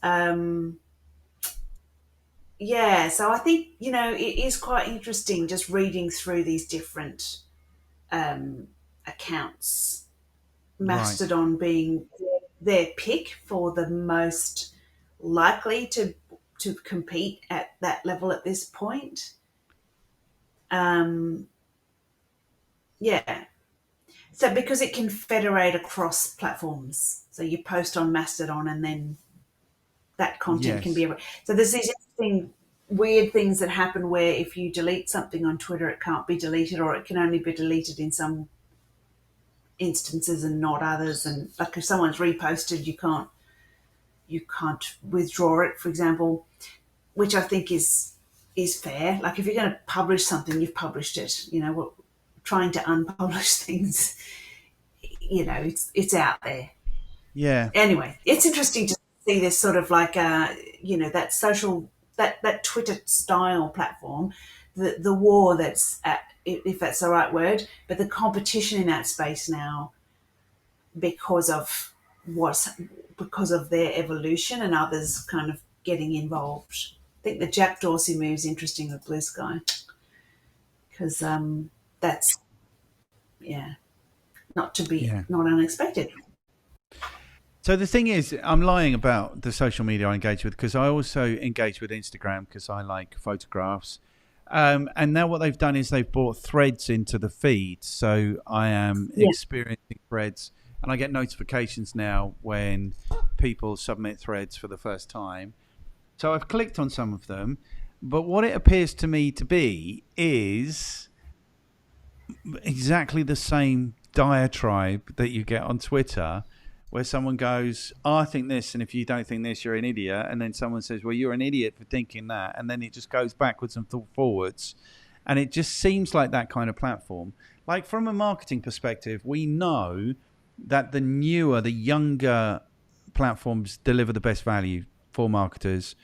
So I think, it is quite interesting just reading through these different accounts. Mastodon being their pick for the most likely to compete at that level at this point. So because it can federate across platforms, so you post on Mastodon and then that content can be. So there's these interesting weird things that happen where if you delete something on Twitter, it can't be deleted, or it can only be deleted in some instances and not others. And like if someone's reposted, you can't withdraw it, for example, which I think is fair. Like if you're going to publish something, you've published it. Trying to unpublish things, it's out there. Yeah. Anyway, it's interesting to see this sort of like that social that Twitter style platform, the war that's at, if that's the right word, but the competition in that space now because of their evolution and others kind of getting involved. I think the Jack Dorsey move is interesting with Blue Sky because that's not Yeah. unexpected. So the thing is, I'm lying about the social media I engage with because I also engage with Instagram because I like photographs. And now what they've done is they've brought threads into the feed. So I am Yeah. experiencing threads, and I get notifications now when people submit threads for the first time. So I've clicked on some of them, but what it appears to me to be is exactly the same diatribe that you get on Twitter, where someone goes, oh, I think this, and if you don't think this, you're an idiot. And then someone says, well, you're an idiot for thinking that. And then it just goes backwards and forwards. And it just seems like that kind of platform. Like from a marketing perspective, we know that the newer, the younger platforms deliver the best value for marketers.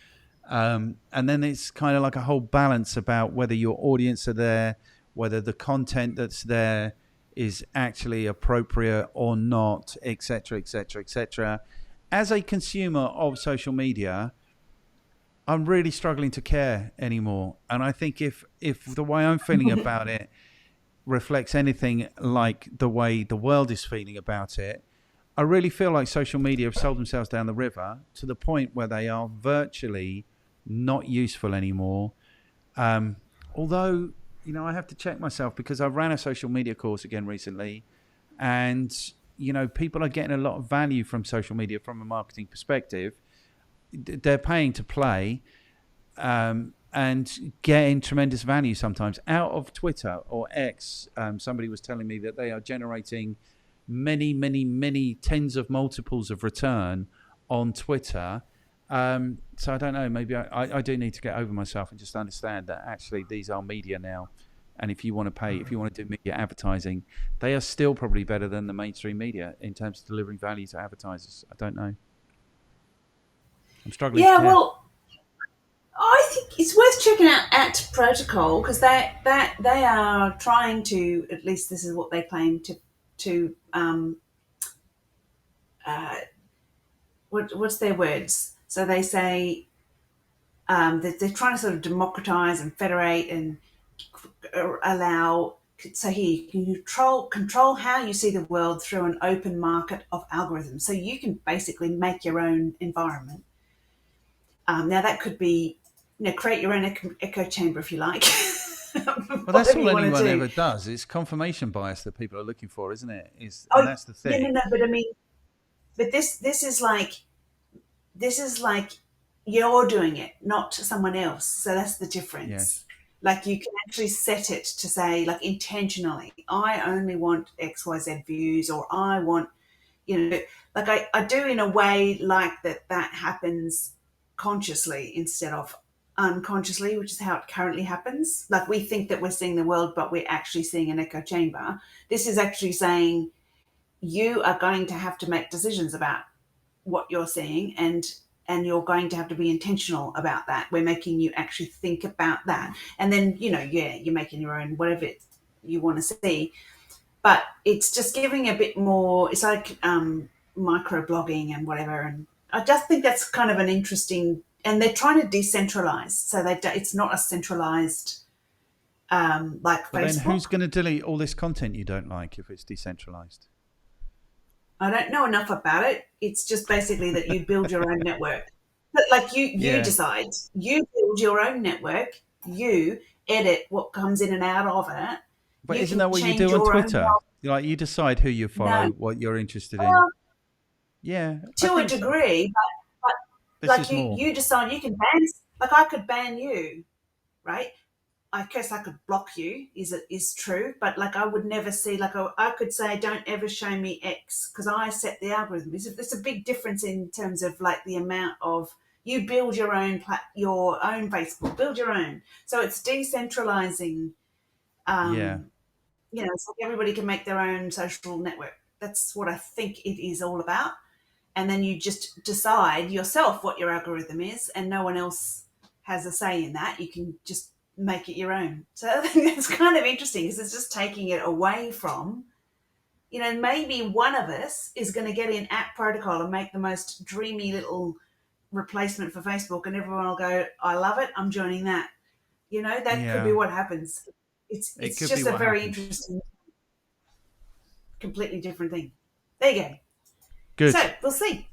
And then it's kind of like a whole balance about whether your audience are there, whether the content that's there is actually appropriate or not, etc., etc., etc. As a consumer of social media, I'm really struggling to care anymore. And I think if the way I'm feeling about it reflects anything like the way the world is feeling about it, I really feel like social media have sold themselves down the river to the point where they are virtually not useful anymore. Although, I have to check myself because I ran a social media course again recently, and people are getting a lot of value from social media from a marketing perspective. They're paying to play, and getting tremendous value sometimes out of Twitter or X. Somebody was telling me that they are generating many, many, many tens of multiples of return on Twitter. So I don't know, maybe I do need to get over myself and just understand that actually these are media now. And if you want to pay, if you want to do media advertising, they are still probably better than the mainstream media in terms of delivering value to advertisers. I don't know. I'm struggling to Yeah, care. well, I think it's worth checking out at Protocol because they are trying to, at least this is what they claim to uh, what's their words? So they say that they're trying to sort of democratize and federate and allow. So here you can control how you see the world through an open market of algorithms. So you can basically make your own environment. Now that could be, create your own echo chamber if you like. Well, that's Whatever all you want to anyone do. ever does. It's confirmation bias that people are looking for, isn't it? And Oh, that's the yeah, no, thing. no, but I mean, but this is like you're doing it, not someone else. So that's the difference. Yes. Like you can actually set it to say, like intentionally, I only want XYZ views, or I want, like I do in a way like that happens consciously instead of unconsciously, which is how it currently happens. Like we think that we're seeing the world, but we're actually seeing an echo chamber. This is actually saying you are going to have to make decisions about what you're seeing, and you're going to have to be intentional about that. We're making you actually think about that, and then you're making your own whatever you want to see. But it's just giving a bit more. It's like micro blogging and whatever, and I just think that's kind of an interesting. And they're trying to decentralize, so it's not a centralized like But then Facebook. who's going to delete all this content you don't like if it's decentralized? I don't know enough about it. It's just basically that you build your own network. But like you Yeah. decide, you build your own network, you edit what comes in and out of it. But You isn't can that what you change do on your own. Twitter? Like you decide who you No, follow, what you're interested in. well, Yeah, I to a think so. degree, but This like is you more. decide you can ban. Like I could ban you, right? I guess I could block you. Is true, but like I would never see. Like I could say, don't ever show me X because I set the algorithm. It's a big difference in terms of like the amount of you build your own Facebook, build your own. So it's decentralizing. Yeah. Um, it's like everybody can make their own social network. That's what I think it is all about. And then you just decide yourself what your algorithm is, and no one else has a say in that. You can just make it your own. So I think that's kind of interesting because it's just taking it away from, maybe one of us is going to get in at Protocol and make the most dreamy little replacement for Facebook, and everyone will go, I love it, I'm joining that. That could be Yeah. what happens. It It's could be just a what very happens. interesting, completely different thing. There you go. So Good. we'll see.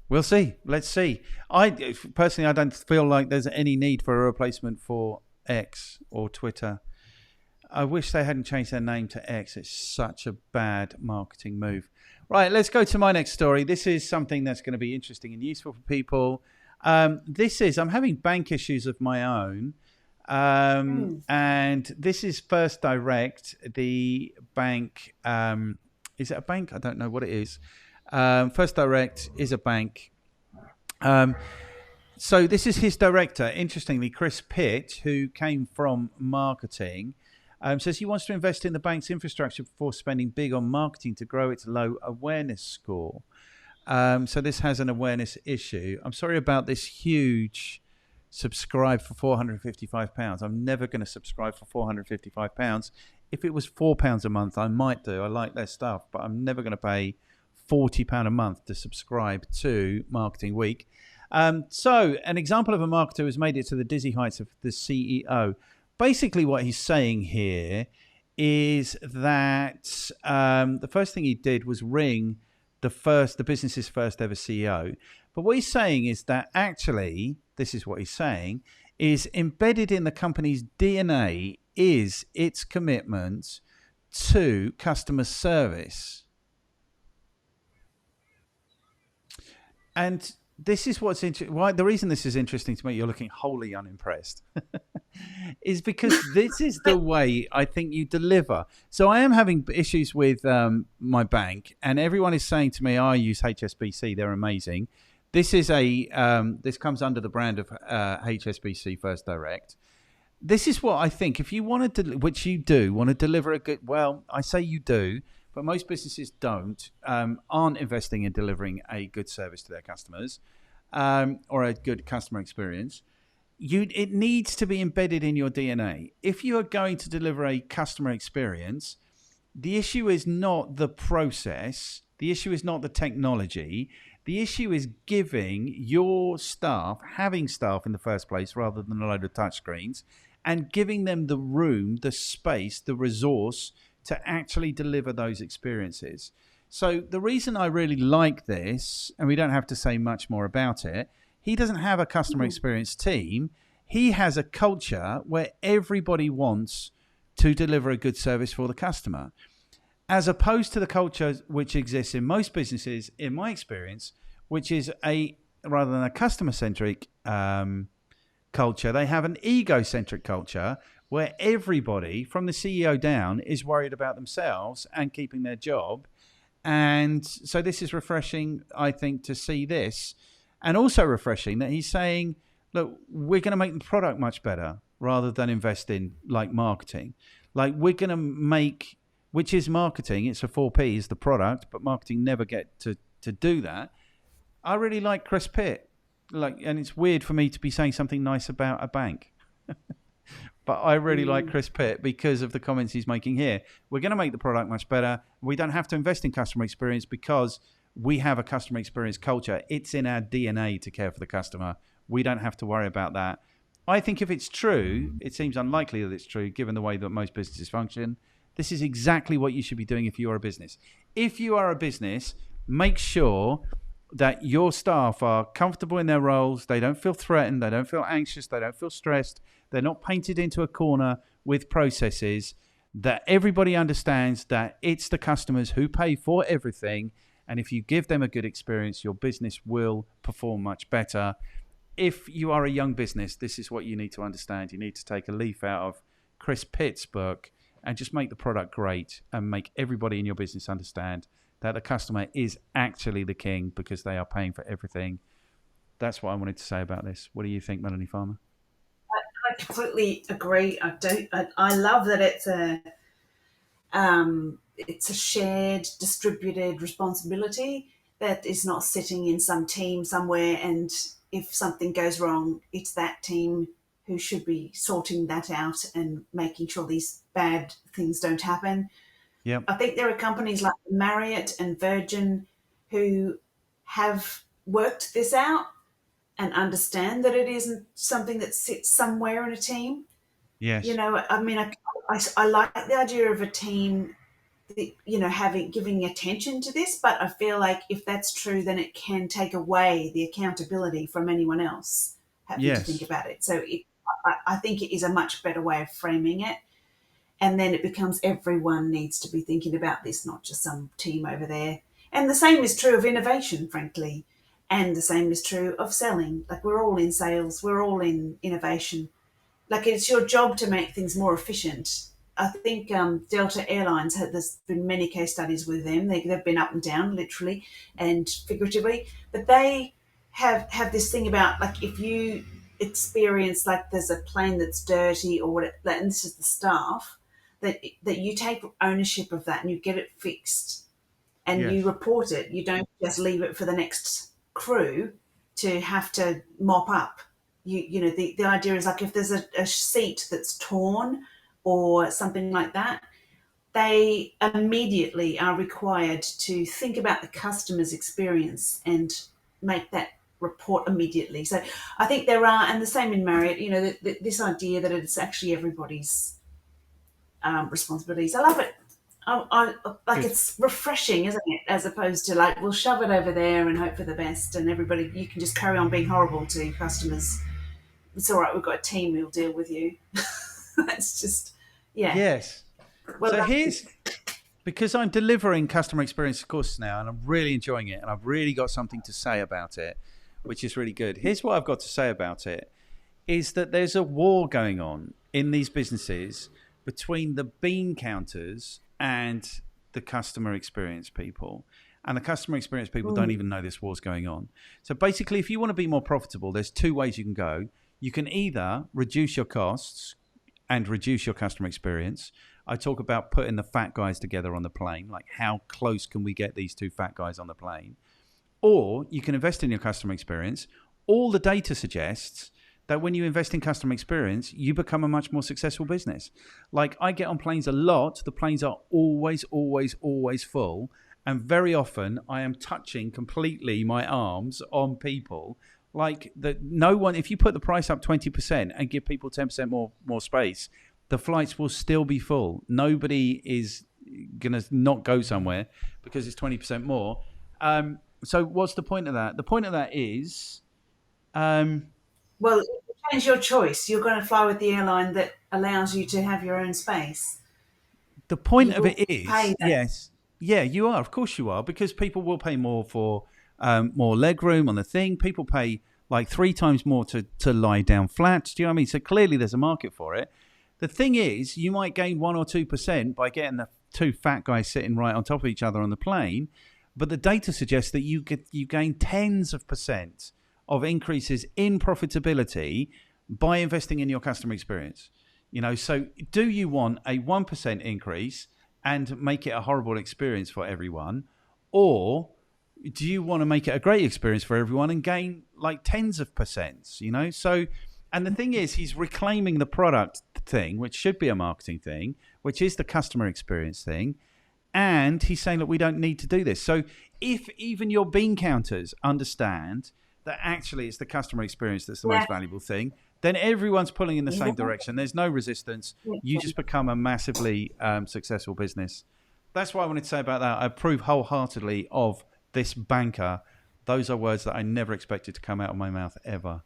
We'll see. Let's see. I personally, I don't feel like there's any need for a replacement for X or Twitter. I wish they hadn't changed their name to X. It's such a bad marketing move. Right, let's go to my next story. This is something that's going to be interesting and useful for people. I'm having bank issues of my own. And this is First Direct, the bank. Is it a bank? I don't know what it is. First Direct is a bank. So this is his director. Interestingly, Chris Pitt, who came from marketing, says he wants to invest in the bank's infrastructure before spending big on marketing to grow its low awareness score. So this has an awareness issue. I'm sorry about this huge subscribe for £455. I'm never going to subscribe for £455. If it was £4 a month, I might do. I like their stuff, but I'm never going to pay £40 a month to subscribe to Marketing Week. So an example of a marketer who's made it to the dizzy heights of the CEO. Basically what he's saying here is that the first thing he did was ring the business's first ever CEO. But what he's saying is that actually, this is what he's saying, is embedded in the company's DNA is its commitment to customer service. And this is what's why the reason this is interesting to me, you're looking wholly unimpressed, is because this is the way I think you deliver. So I am having issues with my bank, and everyone is saying to me, I use HSBC, they're amazing. This is this comes under the brand of HSBC First Direct. This is what I think. If you want to, which you do, want to deliver a good, well, I say you do, but most businesses aren't investing in delivering a good service to their customers or a good customer experience. It needs to be embedded in your DNA. If you are going to deliver a customer experience, the issue is not the process. The issue is not the technology. The issue is giving your staff, having staff in the first place rather than a load of touchscreens, and giving them the room, the space, the resource to actually deliver those experiences. So the reason I really like this, and we don't have to say much more about it, he doesn't have a customer experience team. He has a culture where everybody wants to deliver a good service for the customer, as opposed to the culture which exists in most businesses, in my experience, which is rather than a customer-centric culture, they have an ego-centric culture where everybody from the CEO down is worried about themselves and keeping their job. And so this is refreshing, I think, to see this. And also refreshing that he's saying, look, we're going to make the product much better rather than invest in like marketing. Like we're going to make, which is marketing, it's a 4P is the product, but marketing never get to do that. I really like Chris Pitt. And it's weird for me to be saying something nice about a bank. But I really like Chris Pitt because of the comments he's making here. We're going to make the product much better. We don't have to invest in customer experience because we have a customer experience culture. It's in our DNA to care for the customer. We don't have to worry about that. I think if it's true, it seems unlikely that it's true given the way that most businesses function. This is exactly what you should be doing if you are a business. If you are a business, make sure that your staff are comfortable in their roles. They don't feel threatened. They don't feel anxious. They don't feel stressed. They're not painted into a corner with processes, that everybody understands that it's the customers who pay for everything. And if you give them a good experience, your business will perform much better. If you are a young business, this is what you need to understand. You need to take a leaf out of Chris Pitt's book and just make the product great and make everybody in your business understand that the customer is actually the king because they are paying for everything. That's what I wanted to say about this. What do you think, Melanie Farmer? I completely agree. I love that it's a shared, distributed responsibility that is not sitting in some team somewhere, and if something goes wrong, it's that team who should be sorting that out and making sure these bad things don't happen. Yep. I think there are companies like Marriott and Virgin who have worked this out and understand that it isn't something that sits somewhere in a team. Yes. I mean, I like the idea of a team, having giving attention to this, but I feel like if that's true, then it can take away the accountability from anyone else having to think Yes. about it. So I think it is a much better way of framing it. And then it becomes everyone needs to be thinking about this, not just some team over there. And the same is true of innovation, frankly. And the same is true of selling. Like, we're all in sales, we're all in innovation. Like, it's your job to make things more efficient. I think Delta Airlines there's been many case studies with them. They've been up and down, literally and figuratively, but they have this thing about, like, if you experience, like, there's a plane that's dirty or whatever, and this is the staff, that you take ownership of that and you get it fixed and you Yes. report it. You don't just leave it for the next crew to have to mop up. The idea is, like, if there's a seat that's torn or something like that, they immediately are required to think about the customer's experience and make that report immediately. So I think there are, and the same in Marriott, this idea that it's actually everybody's responsibilities. I love it. Like, Good. it's refreshing, isn't it? As opposed to, like, we'll shove it over there and hope for the best, and everybody, you can just carry on being horrible to customers. It's all right. We've got a team who'll deal with you. That's just, yeah. Yes. Well, So that's here's, because I'm delivering customer experience course now and I'm really enjoying it and I've really got something to say about it, which is really good. Here's what I've got to say about it is that there's a war going on in these businesses between the bean counters and the customer experience people. And the customer experience people don't even know this war's going on. So basically, if you want to be more profitable, there's two ways you can go. You can either reduce your costs and reduce your customer experience. I talk about putting the fat guys together on the plane, like how close can we get these two fat guys on the plane? Or you can invest in your customer experience. All the data suggests that when you invest in customer experience, you become a much more successful business. Like, I get on planes a lot. The planes are always, always, always full. And very often I am touching completely my arms on people. Like, that no one, if you put the price up 20% and give people 10% more space, the flights will still be full. Nobody is going to not go somewhere because it's 20% more. So what's the point of that? The point of that is, Well, change your choice. You're going to fly with the airline that allows you to have your own space. the point You of it will is, pay that. yes, yeah, you are. Of course you are, because people will pay more for more leg room on the thing. People pay like 3 times more to lie down flat. Do you know what I mean? So clearly there's a market for it. The thing is, you might gain 1 or 2% by getting the two fat guys sitting right on top of each other on the plane, but the data suggests that you gain tens of percent of increases in profitability by investing in your customer experience. So do you want a 1% increase and make it a horrible experience for everyone, or do you want to make it a great experience for everyone and gain like tens of percents? So, and the thing is, he's reclaiming the product thing, which should be a marketing thing, which is the customer experience thing. And he's saying that we don't need to do this. So if even your bean counters understand that actually it's the customer experience that's the Yeah. most valuable thing, then everyone's pulling in the same Yeah. direction. There's no resistance. You just become a massively successful business. That's what I wanted to say about that. I approve wholeheartedly of this banker. Those are words that I never expected to come out of my mouth ever.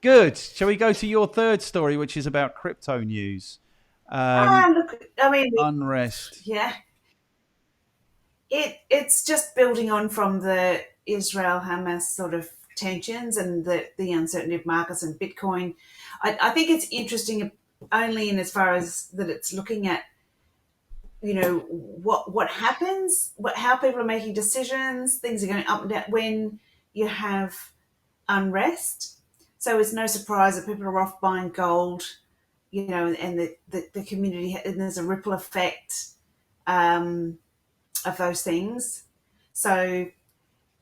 Good. Shall we go to your third story, which is about crypto news? Look, I mean, Unrest. yeah, it's just building on from the Israel Hamas sort of tensions and the uncertainty of markets and Bitcoin. I think it's interesting only in as far as that it's looking at, what happens, how people are making decisions, things are going up and down when you have unrest. So it's no surprise that people are off buying gold, and the community, and there's a ripple effect of those things. So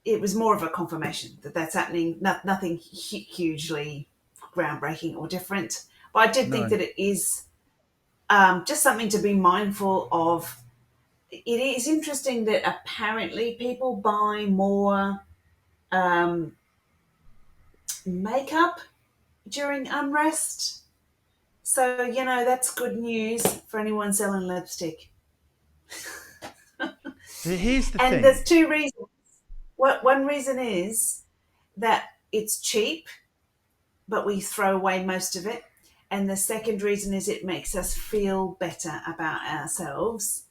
it was more of a confirmation that that's happening. Nothing hugely groundbreaking or different, but I did think No. that it is just something to be mindful of. It is interesting that apparently people buy more makeup during unrest. So, that's good news for anyone selling lipstick. Here's the And thing. there's two reasons. One reason is that it's cheap, but we throw away most of it. And the second reason is it makes us feel better about ourselves.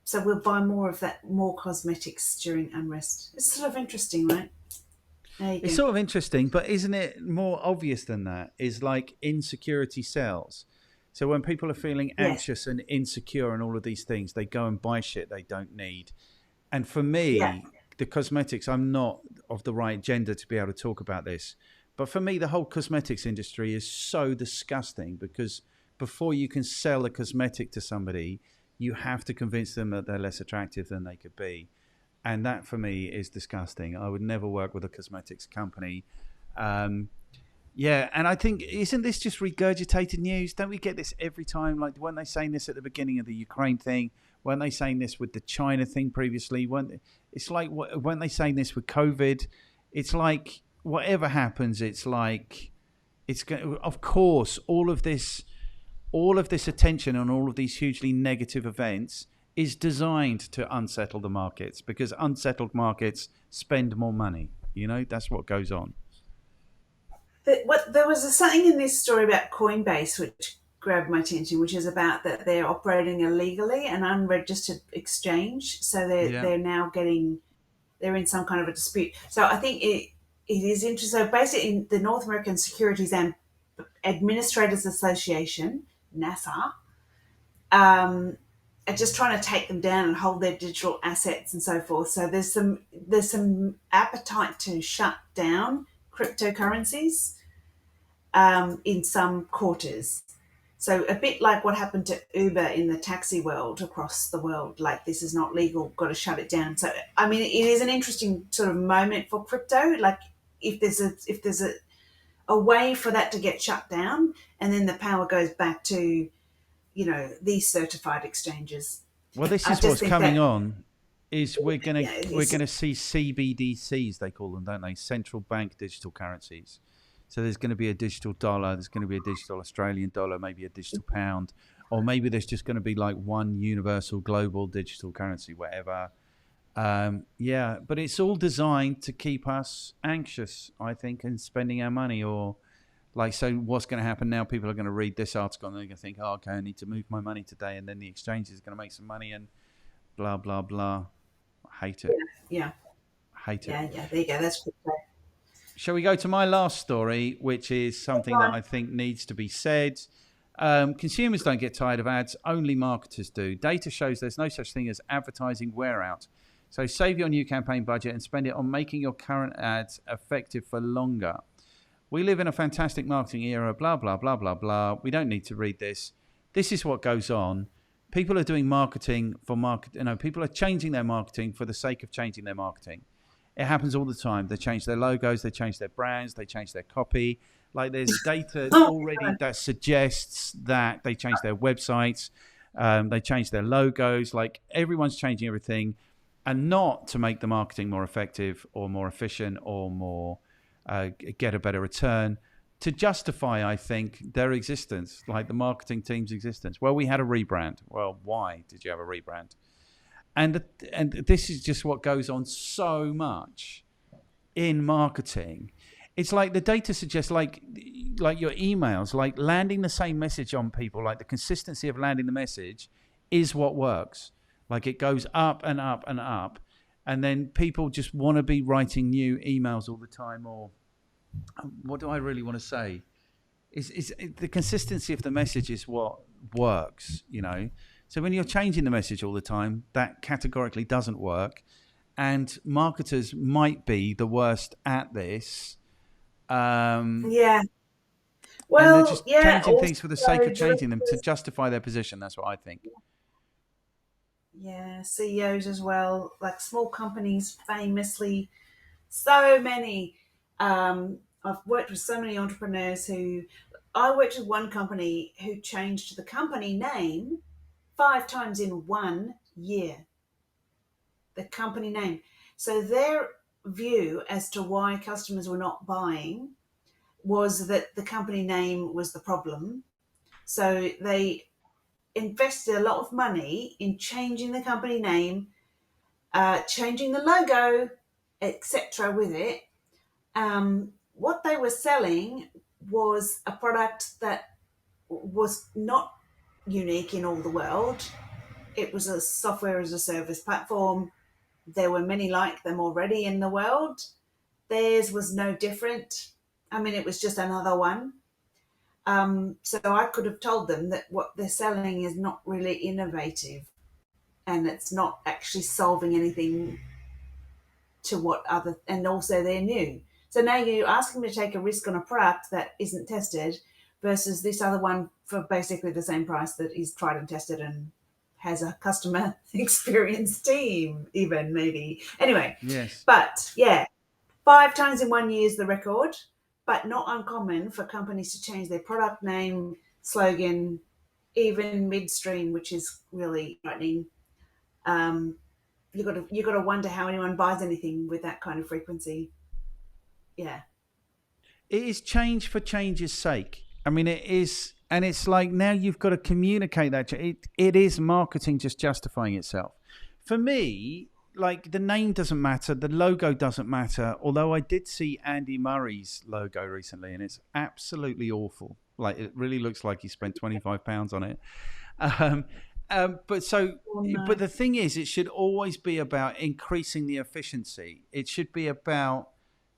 So we'll buy more of that, more cosmetics during unrest. It's sort of interesting, right? There you It's go. sort of interesting, but isn't it more obvious than that? Is like insecurity sells. So when people are feeling Yes. anxious and insecure and all of these things, they go and buy shit they don't need. And for Yeah. me, the cosmetics, I'm not of the right gender to be able to talk about this. But for me, the whole cosmetics industry is so disgusting because before you can sell a cosmetic to somebody, you have to convince them that they're less attractive than they could be. And that for me is disgusting. I would never work with a cosmetics company. Um, yeah, and I think isn't this just regurgitated news? Don't we get this every time? Like weren't they saying this at the beginning of the Ukraine thing? Weren't they saying this with the China thing previously? It's like weren't they saying this with COVID? It's like whatever happens, it's like it's going. Of course, all of this attention on all of these hugely negative events is designed to unsettle the markets because unsettled markets spend more money. You know, that's what goes on. There was something in this story about Coinbase which grabbed my attention, which is about that they're operating illegally, an unregistered exchange. So Yeah. they're in some kind of a dispute. So I think it is interesting. So basically, in the North American Securities and Administrators Association, NASA, are just trying to take them down and hold their digital assets and so forth. So there's some appetite to shut down cryptocurrencies in some quarters. So a bit like what happened to Uber in the taxi world across the world, like this is not legal, got to shut it down. So I mean, it is an interesting sort of moment for crypto. Like if there's a way for that to get shut down, and then the power goes back to these certified exchanges. Well, this I is just what's think coming that on. Is yeah, we're it's gonna see CBDCs they call them, don't they? Central bank digital currencies. So there's going to be a digital dollar. There's going to be a digital Australian dollar, maybe a digital pound, or maybe there's just going to be like one universal global digital currency, whatever. Yeah, but it's all designed to keep us anxious, I think, and spending our money. Or like, so what's going to happen now? People are going to read this article and they're going to think, oh, okay, I need to move my money today, and then the exchange is going to make some money, and blah blah blah. I hate it. yeah, I hate it. yeah. There you go. That's crypto. Shall we go to my last story, which is Go something that on. I think needs to be said? Consumers don't get tired of ads, only marketers do. Data shows there's no such thing as advertising wear out. So save your new campaign budget and spend it on making your current ads effective for longer. We live in a fantastic marketing era, blah, blah, blah, blah, blah. We don't need to read this. This is what goes on. People are doing marketing for market. People are changing their marketing for the sake of changing their marketing. It happens all the time. They change their logos, they change their brands, they change their copy. Like there's data Oh my already God. that suggests that they change their websites, they change their logos. Like everyone's changing everything, and not to make the marketing more effective or more efficient or more get a better return. To justify, I think, their existence, like the marketing team's existence. Well, we had a rebrand. Well, why did you have a rebrand? And this is just what goes on so much in marketing. It's like the data suggests, like your emails, like landing the same message on people, like the consistency of landing the message is what works. Like it goes up and up and up, and then people just want to be writing new emails all the time. Or what do I really want to say? Is the consistency of the message is what works, you know. So when you're changing the message all the time, that categorically doesn't work, and marketers might be the worst at this, um, Yeah. and they're Well, just yeah. changing Also, things for the sake of changing them to directors. justify their position. That's what I think. Yeah, CEOs as well. Like small companies, famously, so many. I've worked with so many entrepreneurs who. I worked with one company who changed the company name 5 times in 1 year. The company name. So their view as to why customers were not buying was that the company name was the problem. So they invested a lot of money in changing the company name, changing the logo, etc. with it. What they were selling was a product that was not unique in all the world. It was a software as a service platform. There were many like them already in the world. Theirs was no different. I mean, it was just another one. So I could have told them that what they're selling is not really innovative and it's not actually solving anything to what other, and also they're new. So now you're asking me to take a risk on a product that isn't tested versus this other one for basically the same price that is tried and tested and has a customer experience team, even maybe. Anyway, Yes. but yeah, 5 times in 1 year is the record, but not uncommon for companies to change their product name, slogan, even midstream, which is really frightening. Um, you got to wonder how anyone buys anything with that kind of frequency. Yeah. It is change for change's sake. I mean, it is, and it's like now you've got to communicate that. It is marketing just justifying itself. For me, like the name doesn't matter, the logo doesn't matter. Although I did see Andy Murray's logo recently, and it's absolutely awful. Like it really looks like he spent £25 on it. Um, but so, Oh, no. but the thing is, it should always be about increasing the efficiency. It should be about,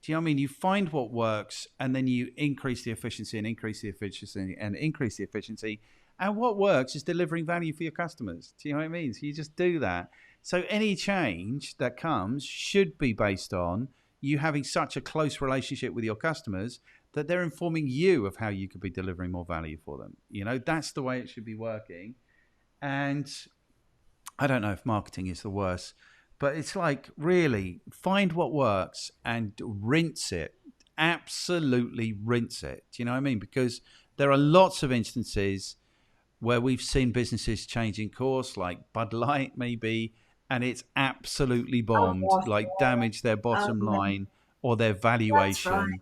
do you know what I mean? You find what works and then you increase the efficiency and increase the efficiency and increase the efficiency. And what works is delivering value for your customers. Do you know what I mean? So you just do that. So any change that comes should be based on you having such a close relationship with your customers that they're informing you of how you could be delivering more value for them. You know, that's the way it should be working. And I don't know if marketing is the worst, but it's like really find what works and rinse it. Absolutely rinse it. Do you know what I mean? Because there are lots of instances where we've seen businesses changing course, like Bud Light maybe, and it's absolutely Oh, bombed, gosh, like damaged their bottom yeah. line or their That's right. valuation.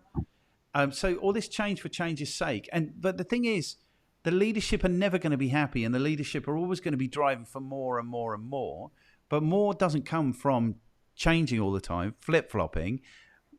So all this change for change's sake, but the thing is, the leadership are never going to be happy, and the leadership are always going to be driving for more and more and more. But more doesn't come from changing all the time, flip flopping.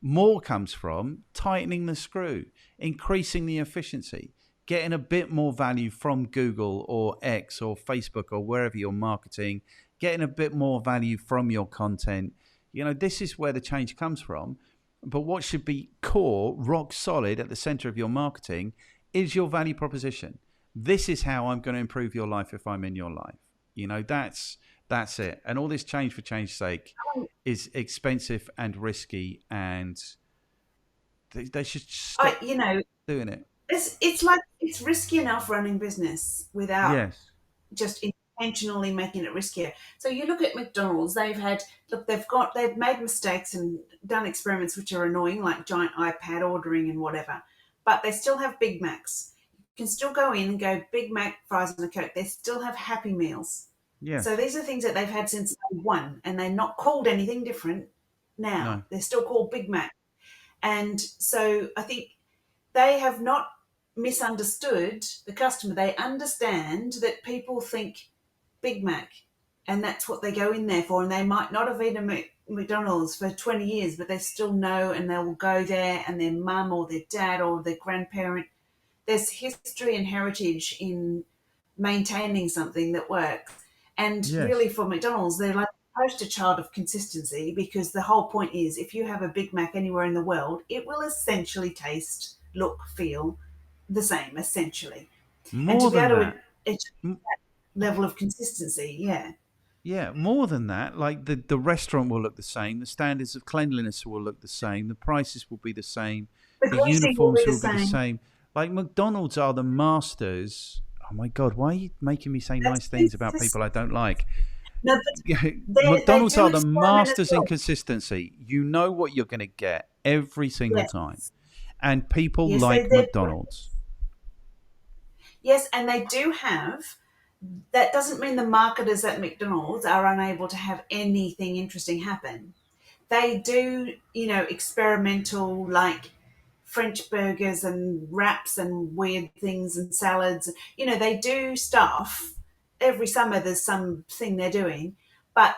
More comes from tightening the screw, increasing the efficiency, getting a bit more value from Google or X or Facebook or wherever you're marketing, getting a bit more value from your content. You know, this is where the change comes from. But what should be core, rock solid at the center of your marketing is your value proposition. This is how I'm going to improve your life if I'm in your life. You know, that's it. And all this change for change's sake is expensive and risky, and they should stop doing it. It's like it's risky enough running business without Yes. just intentionally making it riskier. So you look at McDonald's, they've made mistakes and done experiments which are annoying, like giant iPad ordering and whatever, but they still have Big Macs. You can still go in and go Big Mac, fries and a Coke. They still have Happy Meals. Yes. So these are things that they've had since day one, and they're not called anything different now. No. They're still called Big Mac. And so I think they have not misunderstood the customer. They understand that people think Big Mac, and that's what they go in there for. And they might not have eaten McDonald's for 20 years, but they still know, and they will go there, and their mum or their dad or their grandparent. There's history and heritage in maintaining something that works. And Yes. really for McDonald's, they're like a poster child of consistency, because the whole point is if you have a Big Mac anywhere in the world, it will essentially taste, look, feel the same, essentially. And to More be than able that. to achieve that level of consistency, yeah. Yeah, more than that. Like the restaurant will look the same, the standards of cleanliness will look the same, the prices will be the same, The the greasing will uniforms be the will be the same. same. Like McDonald's are the masters. Oh my God, why are you making me say That's nice things about people I don't like? no, they McDonald's do are the experiment as masters in well. consistency. You know what you're going to get every single time. Yes, And people yes, like McDonald's. yes, and they do have. That doesn't mean the marketers at McDonald's are unable to have anything interesting happen. They do, experimental, like French burgers and wraps and weird things and salads. You know, they do stuff. Every summer there's something they're doing, but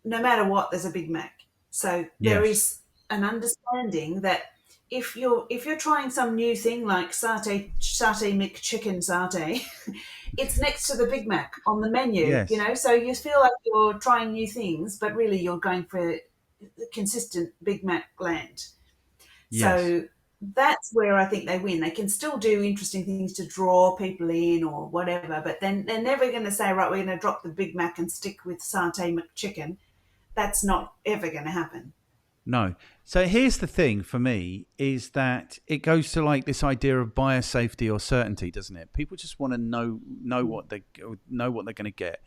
no matter what, there's a Big Mac. So there Yes. is an understanding that if you're trying some new thing like satay McChicken satay, it's next to the Big Mac on the menu, you Yes. know. So you feel like you're trying new things, but really you're going for consistent Big Mac land. Yes. So that's where I think they win. They can still do interesting things to draw people in or whatever, but then they're never going to say, right, we're going to drop the Big Mac and stick with satay McChicken. That's not ever going to happen. No. So here's the thing for me is that it goes to like this idea of buyer safety or certainty, doesn't it? People just want to know what they're going to get.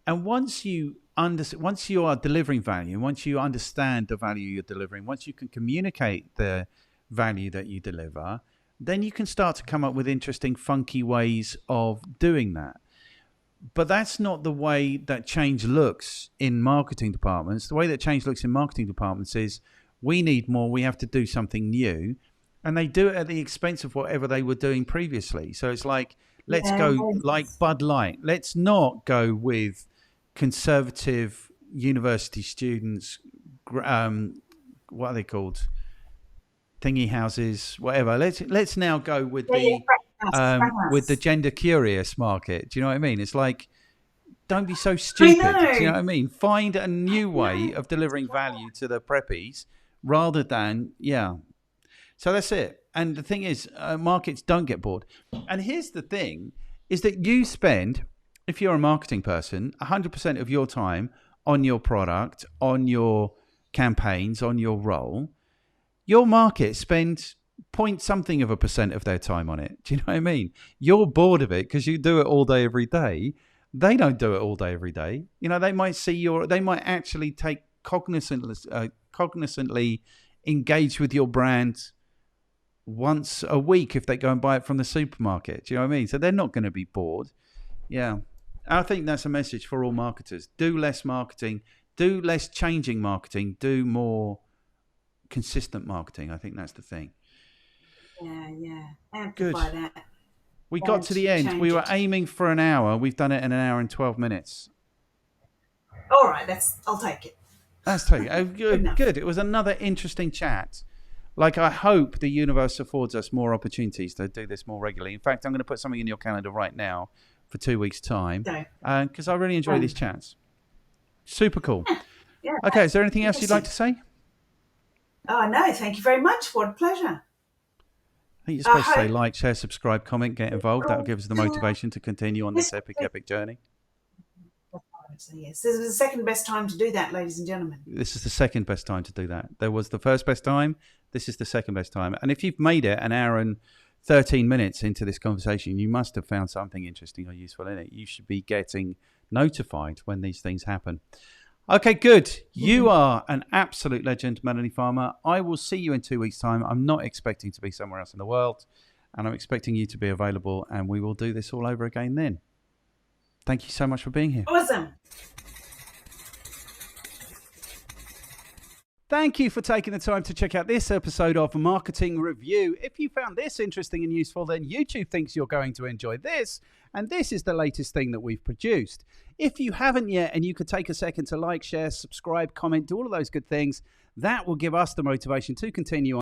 And once you are delivering value, once you understand the value you're delivering, once you can communicate the value that you deliver, then you can start to come up with interesting, funky ways of doing that. But that's not the way that change looks in marketing departments. The way that change looks in marketing departments is we need more, we have to do something new. And they do it at the expense of whatever they were doing previously. So it's like, let's go like Bud Light. Let's not go with conservative university students, what are they called? Thingy houses, whatever. Let's now go with the gender curious market. Do you know what I mean? It's like, don't be so stupid. Do you know what I mean? Find a new way of delivering value to the preppies rather than, So that's it. And the thing is, markets don't get bored. And here's the thing, is that you spend, if you're a marketing person, 100% of your time on your product, on your campaigns, on your role. Your market spends point something of a percent of their time on it. Do you know what I mean? You're bored of it because you do it all day, every day. They don't do it all day, every day. You know, they might they might actually take cognizantly engage with your brand once a week if they go and buy it from the supermarket. Do you know what I mean? So they're not going to be bored. Yeah. I think that's a message for all marketers. Do less marketing, do less changing marketing, do more consistent marketing. I think that's the thing. Yeah. Amplify that. We got to the end. We were aiming for an hour. We've done it in an hour and 12 minutes. All right, I'll take it. That's take it. Oh, good. It was another interesting chat. Like, I hope the universe affords us more opportunities to do this more regularly. In fact, I'm going to put something in your calendar right now for 2 weeks' time because I really enjoy these chats. Super cool. Yeah. Okay, is there anything else you'd like to say? Oh, no, thank you very much. What a pleasure. I think you're supposed to say like, share, subscribe, comment, get involved. That'll give us the motivation to continue on this epic journey. Yes, this is the second best time to do that, ladies and gentlemen. This is the second best time to do that. There was the first best time. This is the second best time. And if you've made it an hour and 13 minutes into this conversation, you must have found something interesting or useful in it. You should be getting notified when these things happen. Okay, good. You are an absolute legend, Melanie Farmer. I will see you in 2 weeks' time. I'm not expecting to be somewhere else in the world, and I'm expecting you to be available, and we will do this all over again then. Thank you so much for being here. Awesome. Thank you for taking the time to check out this episode of Marketing Review. If you found this interesting and useful, then YouTube thinks you're going to enjoy this, and this is the latest thing that we've produced. If you haven't yet, and you could take a second to like, share, subscribe, comment, do all of those good things, that will give us the motivation to continue on.